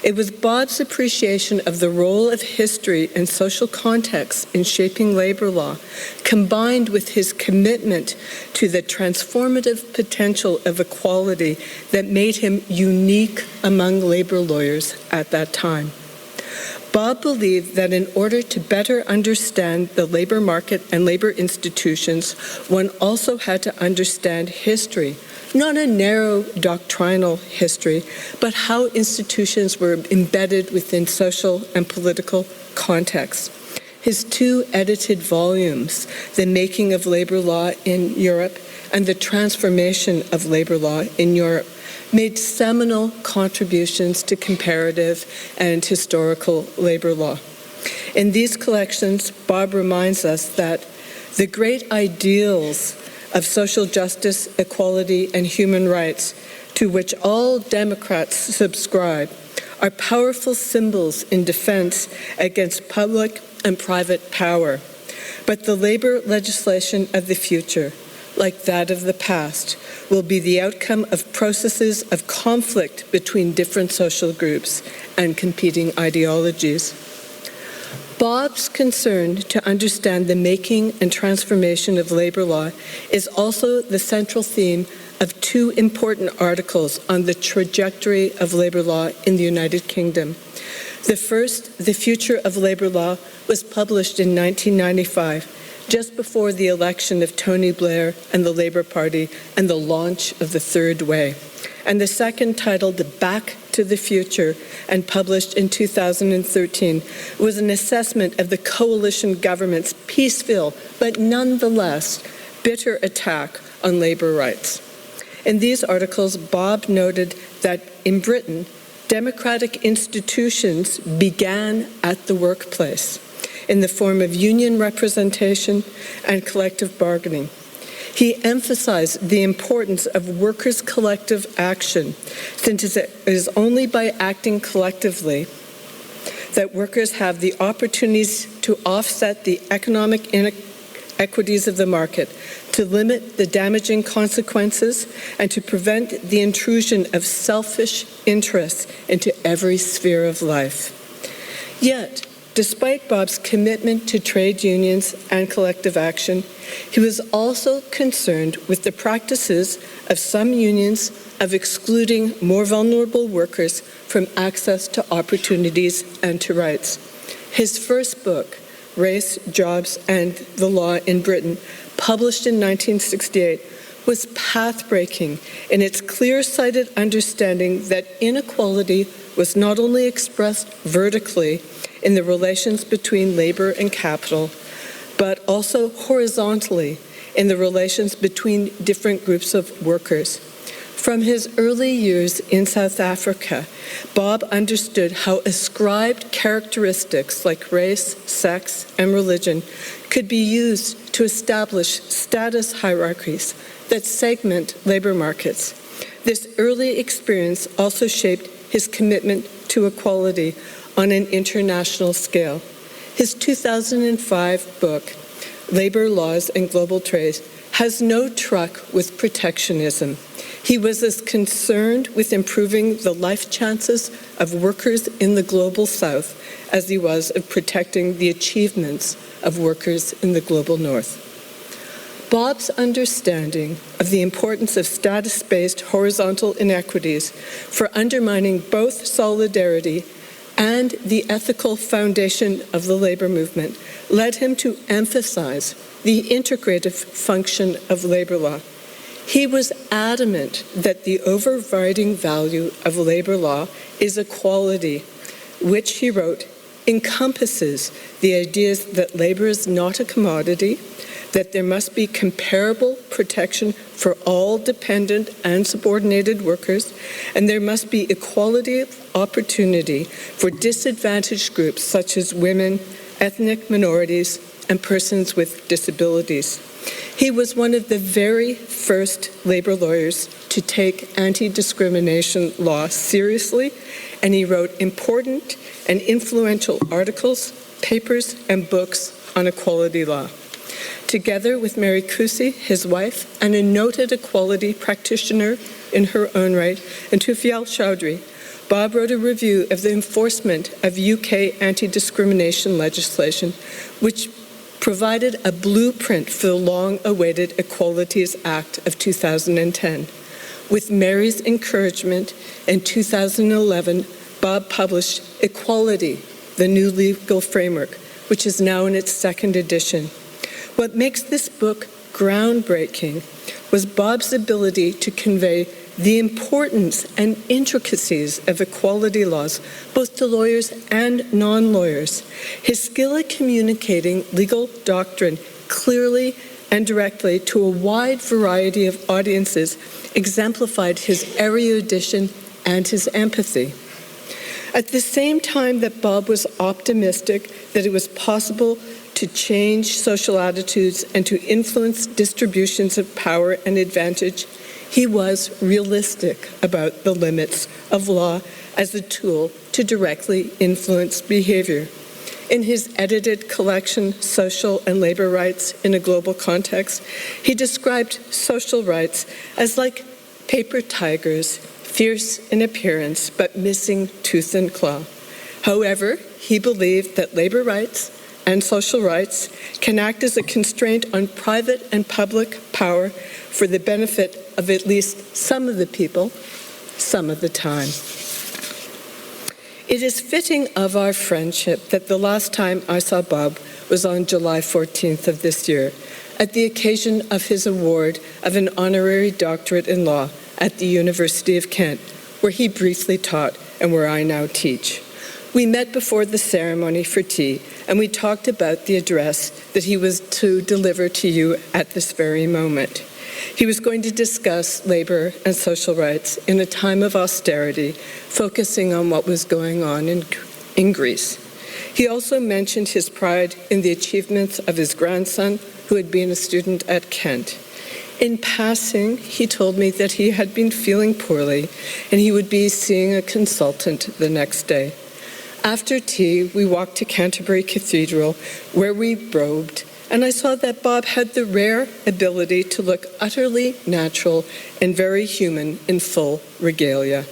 It was Bob's appreciation of the role of history and social context in shaping labor law, combined with his commitment to the transformative potential of equality, that made him unique among labor lawyers at that time. Bob believed that in order to better understand the labor market and labor institutions, one also had to understand history, not a narrow doctrinal history, but how institutions were embedded within social and political contexts. His two edited volumes, The Making of Labor Law in Europe and The Transformation of Labor Law in Europe, made seminal contributions to comparative and historical labor law. In these collections, Bob reminds us that the great ideals of social justice, equality, and human rights, to which all Democrats subscribe, are powerful symbols in defense against public and private power. But the labor legislation of the future, like that of the past, will be the outcome of processes of conflict between different social groups and competing ideologies. Bob's concern to understand the making and transformation of labor law is also the central theme of two important articles on the trajectory of labor law in the United Kingdom. The first, The Future of Labor Law, was published in 1995, just before the election of Tony Blair and the Labour Party and the launch of the Third Way. And the second, titled Back to the Future and published in 2013, was an assessment of the coalition government's peaceful but nonetheless bitter attack on labor rights. In these articles, Bob noted that in Britain, democratic institutions began at the workplace in the form of union representation and collective bargaining. He emphasized the importance of workers' collective action, since it is only by acting collectively that workers have the opportunities to offset the economic inequities of the market, to limit the damaging consequences, and to prevent the intrusion of selfish interests into every sphere of life. Yet, despite Bob's commitment to trade unions and collective action, he was also concerned with the practices of some unions of excluding more vulnerable workers from access to opportunities and to rights. His first book, Race, Jobs, and the Law in Britain, published in 1968, was path-breaking in its clear-sighted understanding that inequality was not only expressed vertically in the relations between labor and capital, but also horizontally in the relations between different groups of workers. From his early years in South Africa, Bob understood how ascribed characteristics like race, sex, and religion could be used to establish status hierarchies that segment labor markets. This early experience also shaped his commitment to equality on an international scale. His 2005 book, Labor Laws and Global Trade, has no truck with protectionism. He was as concerned with improving the life chances of workers in the global South as he was of protecting the achievements of workers in the global North. Bob's understanding of the importance of status-based horizontal inequities for undermining both solidarity and the ethical foundation of the labor movement led him to emphasize the integrative function of labor law. He was adamant that the overriding value of labor law is equality, which, he wrote, encompasses the ideas that labor is not a commodity, that there must be comparable protection for all dependent and subordinated workers, and there must be equality of opportunity for disadvantaged groups such as women, ethnic minorities, and persons with disabilities. He was one of the very first labor lawyers to take anti-discrimination law seriously, and he wrote important and influential articles, papers, and books on equality law. Together with Mary Kusi, his wife, and a noted equality practitioner in her own right, and Tufial Chowdhury, Bob wrote a review of the enforcement of UK anti-discrimination legislation, which provided a blueprint for the long-awaited Equalities Act of 2010. With Mary's encouragement, in 2011, Bob published Equality, the New Legal Framework, which is now in its second edition. What makes this book groundbreaking was Bob's ability to convey the importance and intricacies of equality laws, both to lawyers and non-lawyers. His skill at communicating legal doctrine clearly and directly to a wide variety of audiences exemplified his erudition and his empathy. At the same time that Bob was optimistic that it was possible to change social attitudes and to influence distributions of power and advantage, he was realistic about the limits of law as a tool to directly influence behavior. In his edited collection, Social and Labor Rights in a Global Context, he described social rights as like paper tigers, fierce in appearance but missing tooth and claw. However, he believed that labor rights and social rights can act as a constraint on private and public power for the benefit of at least some of the people, some of the time. It is fitting of our friendship that the last time I saw Bob was on July 14th of this year, at the occasion of his award of an honorary doctorate in law at the University of Kent, where he briefly taught and where I now teach. We met before the ceremony for tea, and we talked about the address that he was to deliver to you at this very moment. He was going to discuss labor and social rights in a time of austerity, focusing on what was going on in Greece. He also mentioned his pride in the achievements of his grandson, who had been a student at Kent. In passing, he told me that he had been feeling poorly and he would be seeing a consultant the next day. After tea, we walked to Canterbury Cathedral, where we robed, and I saw that Bob had the rare ability to look utterly natural and very human in full regalia.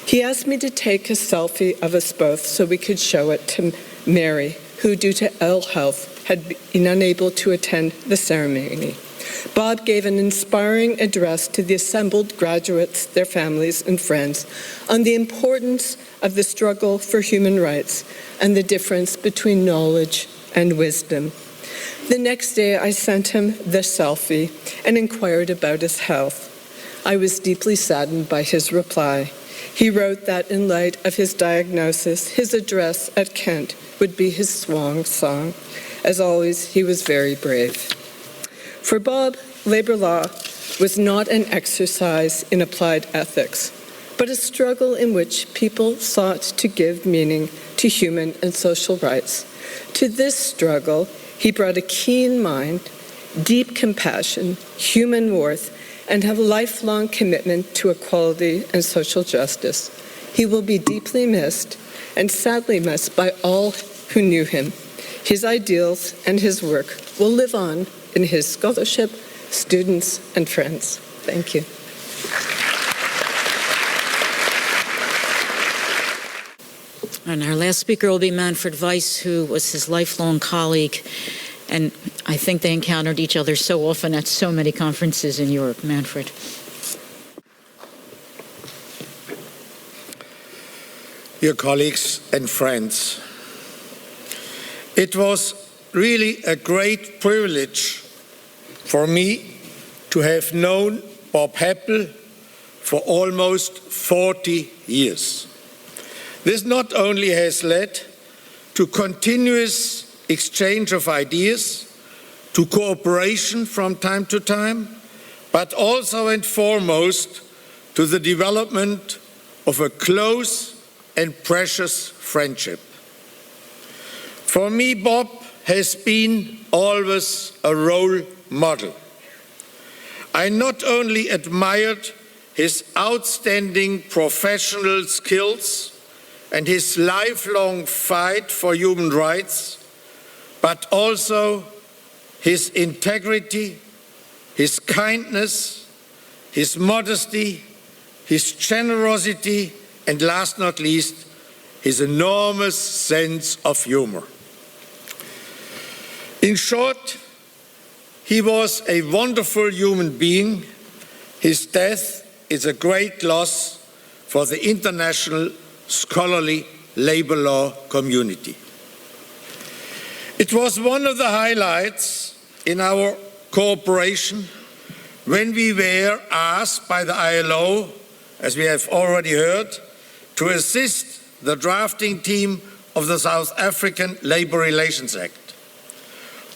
He asked me to take a selfie of us both so we could show it to Mary, who, due to ill health, had been unable to attend the ceremony. Bob gave an inspiring address to the assembled graduates, their families, and friends on the importance of the struggle for human rights and the difference between knowledge and wisdom. The next day, I sent him the selfie and inquired about his health. I was deeply saddened by his reply. He wrote that in light of his diagnosis, his address at Kent would be his swan song. As always, he was very brave. For Bob, labor law was not an exercise in applied ethics, but a struggle in which people sought to give meaning to human and social rights. To this struggle, he brought a keen mind, deep compassion, human worth, and a lifelong commitment to equality and social justice. He will be deeply missed and sadly missed by all who knew him. His ideals and his work will live on in his scholarship, students, and friends. Thank you. And our last speaker will be Manfred Weiss, who was his lifelong colleague. And I think they encountered each other so often at so many conferences in Europe. Manfred. Dear colleagues and friends, it was really a great privilege for me to have known Bob Hepple for almost 40 years. This not only has led to continuous exchange of ideas, to cooperation from time to time, but also and foremost to the development of a close and precious friendship. For me, Bob has been always a role model. I not only admired his outstanding professional skills and his lifelong fight for human rights, but also his integrity, his kindness, his modesty, his generosity, and last not least, his enormous sense of humor. In short, he was a wonderful human being. His death is a great loss for the international scholarly labor law community. It was one of the highlights in our cooperation when we were asked by the ILO, as we have already heard, to assist the drafting team of the South African Labor Relations Act.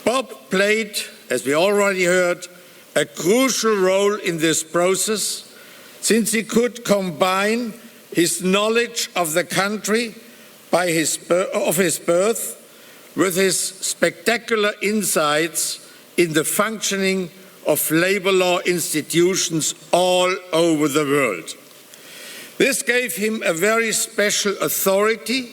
Bob played, as we already heard, a crucial role in this process, since he could combine his knowledge of the country of his birth with his spectacular insights in the functioning of labor law institutions all over the world. This gave him a very special authority,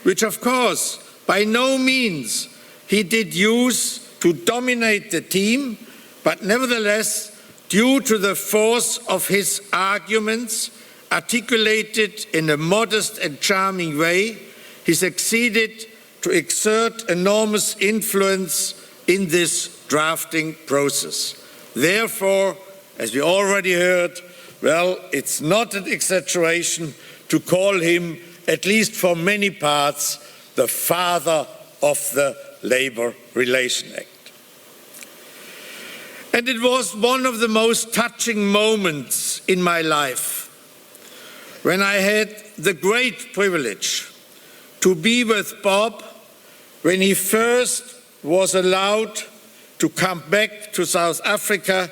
which of course by no means he did use to dominate the team, but nevertheless, due to the force of his arguments articulated in a modest and charming way, he succeeded to exert enormous influence in this drafting process. Therefore, as we already heard, well, it's not an exaggeration to call him, at least for many parts, the father of the Labor Relations Act. And it was one of the most touching moments in my life when I had the great privilege to be with Bob when he first was allowed to come back to South Africa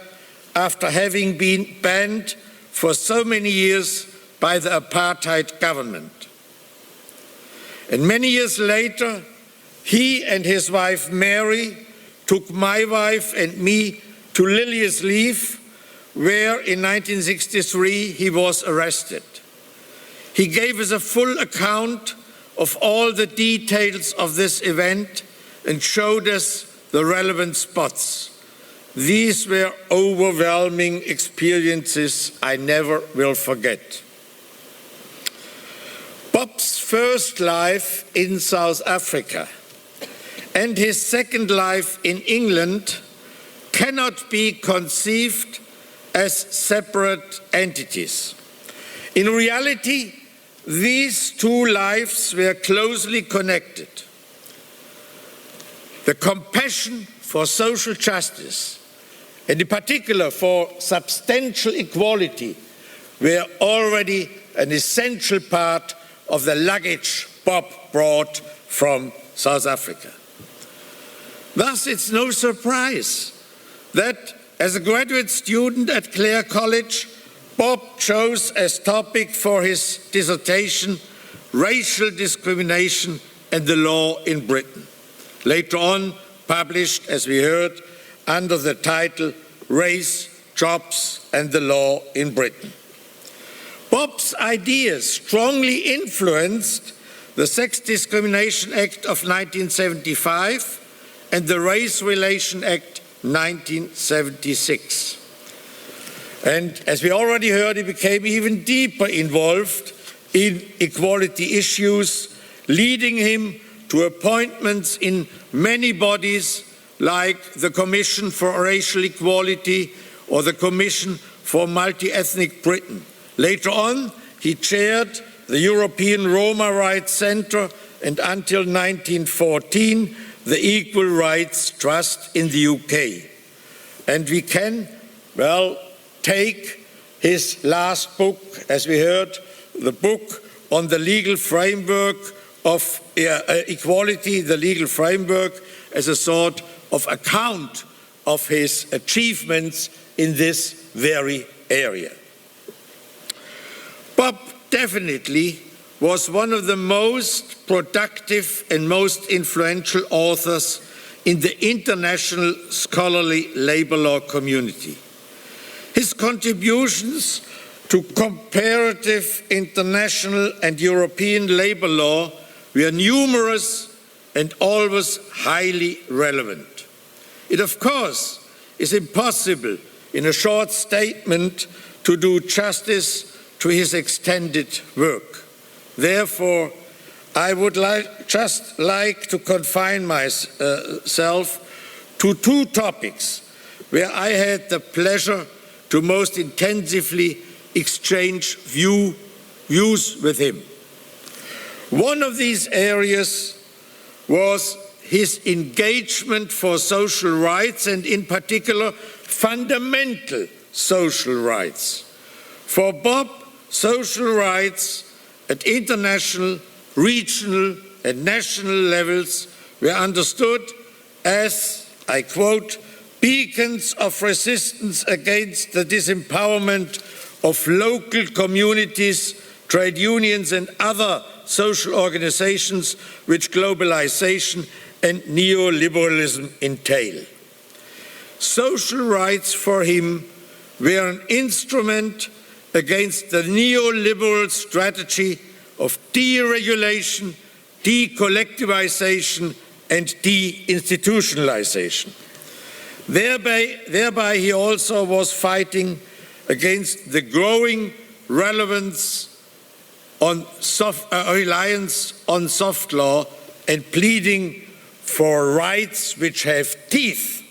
after having been banned for so many years by the apartheid government. And many years later, he and his wife Mary took my wife and me to Lilias Leaf, where in 1963 he was arrested. He gave us a full account of all the details of this event and showed us the relevant spots. These were overwhelming experiences I never will forget. Bob's first life in South Africa and his second life in England cannot be conceived as separate entities. In reality, these two lives were closely connected. the compassion for social justice, and in particular for substantial equality, were already an essential part of the luggage Bob brought from South Africa. Thus, it's no surprise that as a graduate student at Clare College, Bob chose as topic for his dissertation racial discrimination and the law in Britain, later on published, as we heard, under the title Race, Jobs and the Law in Britain. Bob's ideas strongly influenced the Sex Discrimination Act of 1975 and the Race Relations Act 1976. And as we already heard, he became even deeper involved in equality issues, leading him to appointments in many bodies like the Commission for Racial Equality or the Commission for Multi-Ethnic Britain. Later on, he chaired the European Roma Rights Centre and until 1914, the Equal Rights Trust in the UK. And we can, well, take his last book, as we heard, the book on the legal framework of equality, the legal framework, as a sort of account of his achievements in this very area. Bob definitely was one of the most productive and most influential authors in the international scholarly labor law community. His contributions to comparative international and European labor law were numerous and always highly relevant. It, of course, is impossible in a short statement to do justice to his extended work. Therefore, I would just like to confine myself to two topics where I had the pleasure to most intensively exchange views with him. One of these areas was his engagement for social rights and in particular fundamental social rights. For Bob, social rights at international, regional and national levels were understood as, I quote, beacons of resistance against the disempowerment of local communities, trade unions and other social organizations which globalization and neoliberalism entail. Social rights for him were an instrument against the neoliberal strategy of deregulation, decollectivization and deinstitutionalization. Thereby he also was fighting against the growing relevance on reliance on soft law and pleading for rights which have teeth.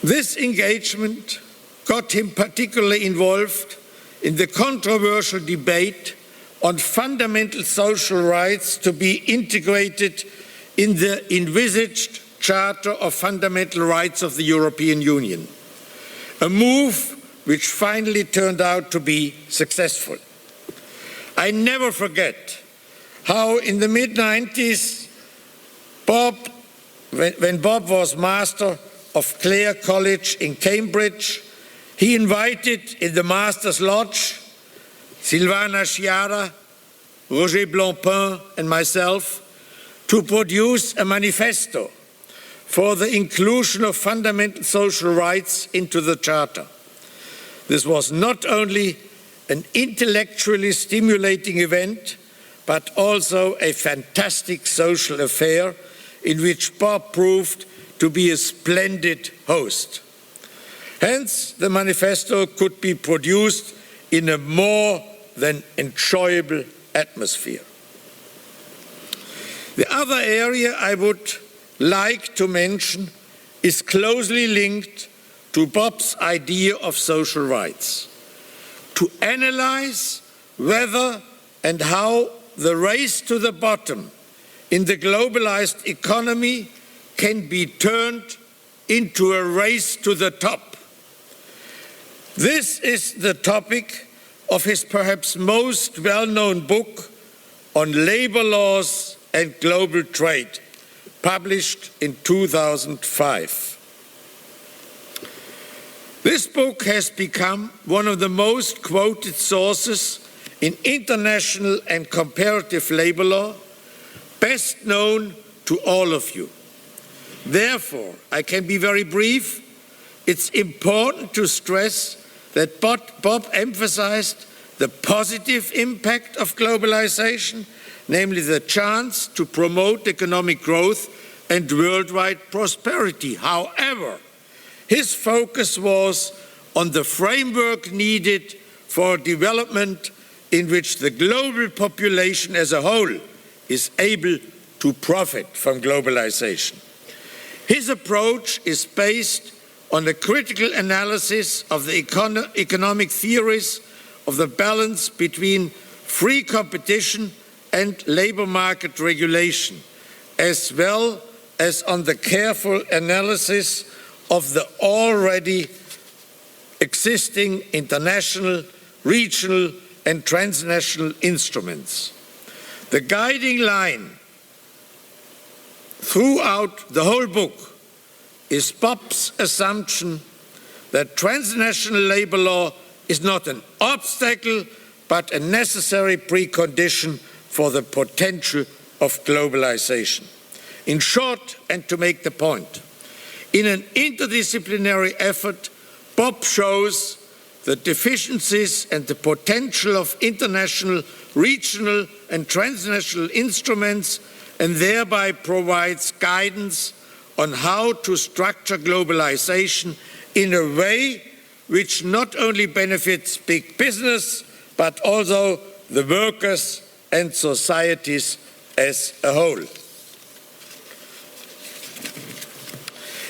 This engagement got him particularly involved in the controversial debate on fundamental social rights to be integrated in the envisaged Charter of Fundamental Rights of the European Union, a move which finally turned out to be successful. I never forget how in the mid-90s, when Bob was master of Clare College in Cambridge, he invited in the Master's Lodge Silvana Sciarra, Roger Blancpain and myself to produce a manifesto for the inclusion of fundamental social rights into the Charter. This was not only an intellectually stimulating event, but also a fantastic social affair in which Bob proved to be a splendid host. Hence, the manifesto could be produced in a more than enjoyable atmosphere. The other area I would like to mention is closely linked to Bob's idea of social rights. To analyze whether and how the race to the bottom in the globalized economy can be turned into a race to the top. This is the topic of his perhaps most well-known book on labor laws and global trade, published in 2005. This book has become one of the most quoted sources in international and comparative labor law, best known to all of you. Therefore, I can be very brief. It's important to stress that Bob emphasized the positive impact of globalization, namely the chance to promote economic growth and worldwide prosperity. However, his focus was on the framework needed for development in which the global population as a whole is able to profit from globalization. His approach is based on a critical analysis of the economic theories of the balance between free competition and labor market regulation, as well as on the careful analysis of the already existing international, regional, and transnational instruments. The guiding line throughout the whole book is Bob's assumption that transnational labor law is not an obstacle, but a necessary precondition for the potential of globalization. In short, and to make the point, in an interdisciplinary effort, Bob shows the deficiencies and the potential of international, regional, and transnational instruments, and thereby provides guidance on how to structure globalization in a way which not only benefits big business, but also the workers and societies as a whole.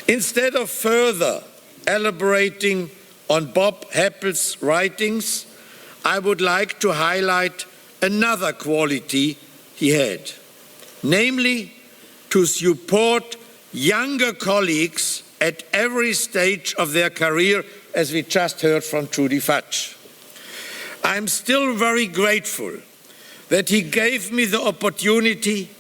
Instead of further elaborating on Bob Hepple's writings, I would like to highlight another quality he had, namely to support younger colleagues at every stage of their career, as we just heard from Judy Fudge. I'm still very grateful that he gave me the opportunity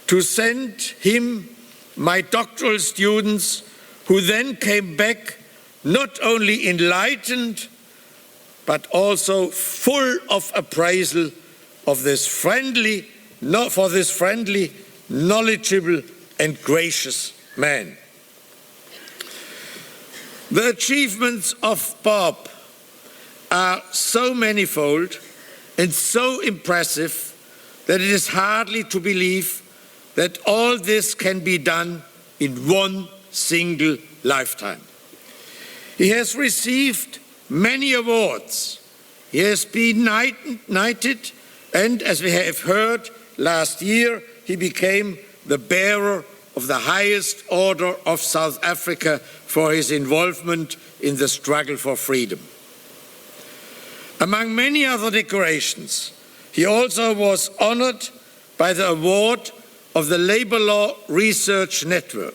to send him my doctoral students, who then came back not only enlightened, but also full of appraisal of this friendly, knowledgeable, and gracious man. The achievements of Bob are so manifold and so impressive that it is hardly to believe that all this can be done in one single lifetime. He has received many awards. He has been knighted, and as we have heard last year, he became the bearer of the highest order of South Africa for his involvement in the struggle for freedom. Among many other decorations, he also was honored by the award of the Labor Law Research Network,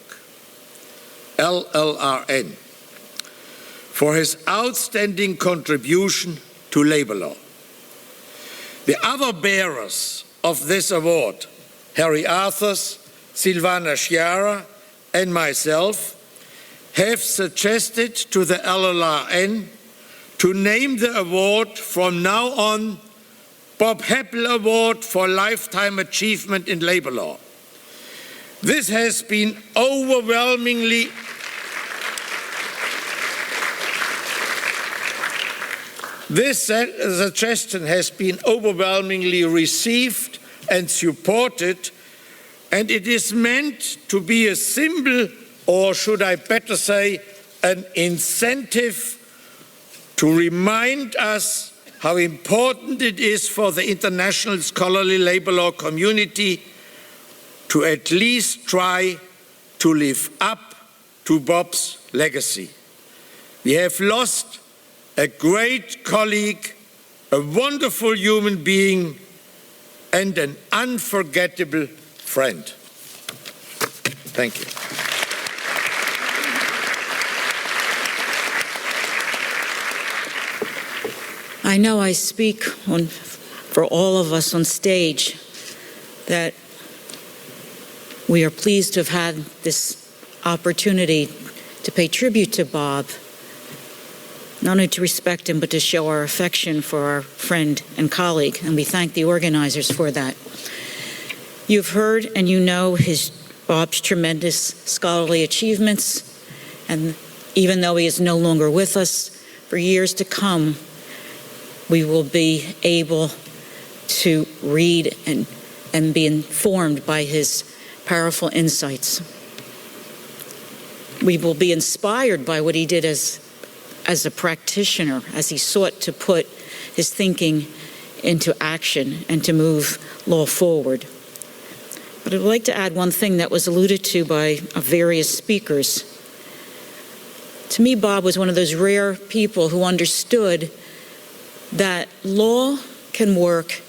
LLRN, for his outstanding contribution to labor law. The other bearers of this award, Harry Arthurs, Silvana Sciarra, and myself, have suggested to the LLRN to name the award from now on Bob Hepple Award for Lifetime Achievement in Labor Law. This has been overwhelmingly This suggestion has been overwhelmingly received and supported, and it is meant to be a symbol, or should I better say, an incentive to remind us how important it is for the international scholarly labor law community to at least try to live up to Bob's legacy. We have lost a great colleague, a wonderful human being, and an unforgettable friend. Thank you. I know I speak for all of us on stage that we are pleased to have had this opportunity to pay tribute to Bob, not only to respect him, but to show our affection for our friend and colleague, and we thank the organizers for that. You've heard and you know Bob's tremendous scholarly achievements, and even though he is no longer with us, for years to come, we will be able to read and be informed by his powerful insights. We will be inspired by what he did as a practitioner, as he sought to put his thinking into action and to move law forward. But I'd like to add one thing that was alluded to by various speakers. To me, Bob was one of those rare people who understood that law can work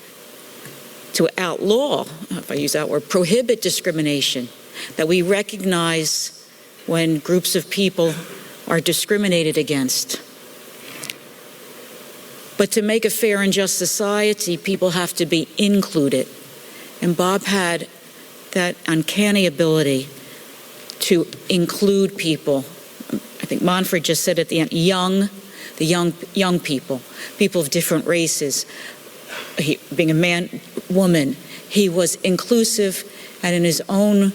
to outlaw, if I use that word, prohibit discrimination, that we recognize when groups of people are discriminated against. But to make a fair and just society, people have to be included. And Bob had that uncanny ability to include people. I think Manfred just said at the end, the young people of different races. Being a man, woman, he was inclusive and in his own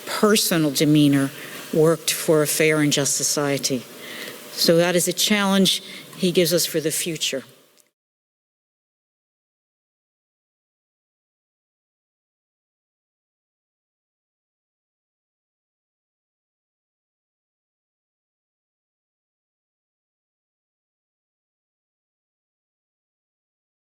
personal demeanor worked for a fair and just society. So that is a challenge he gives us for the future.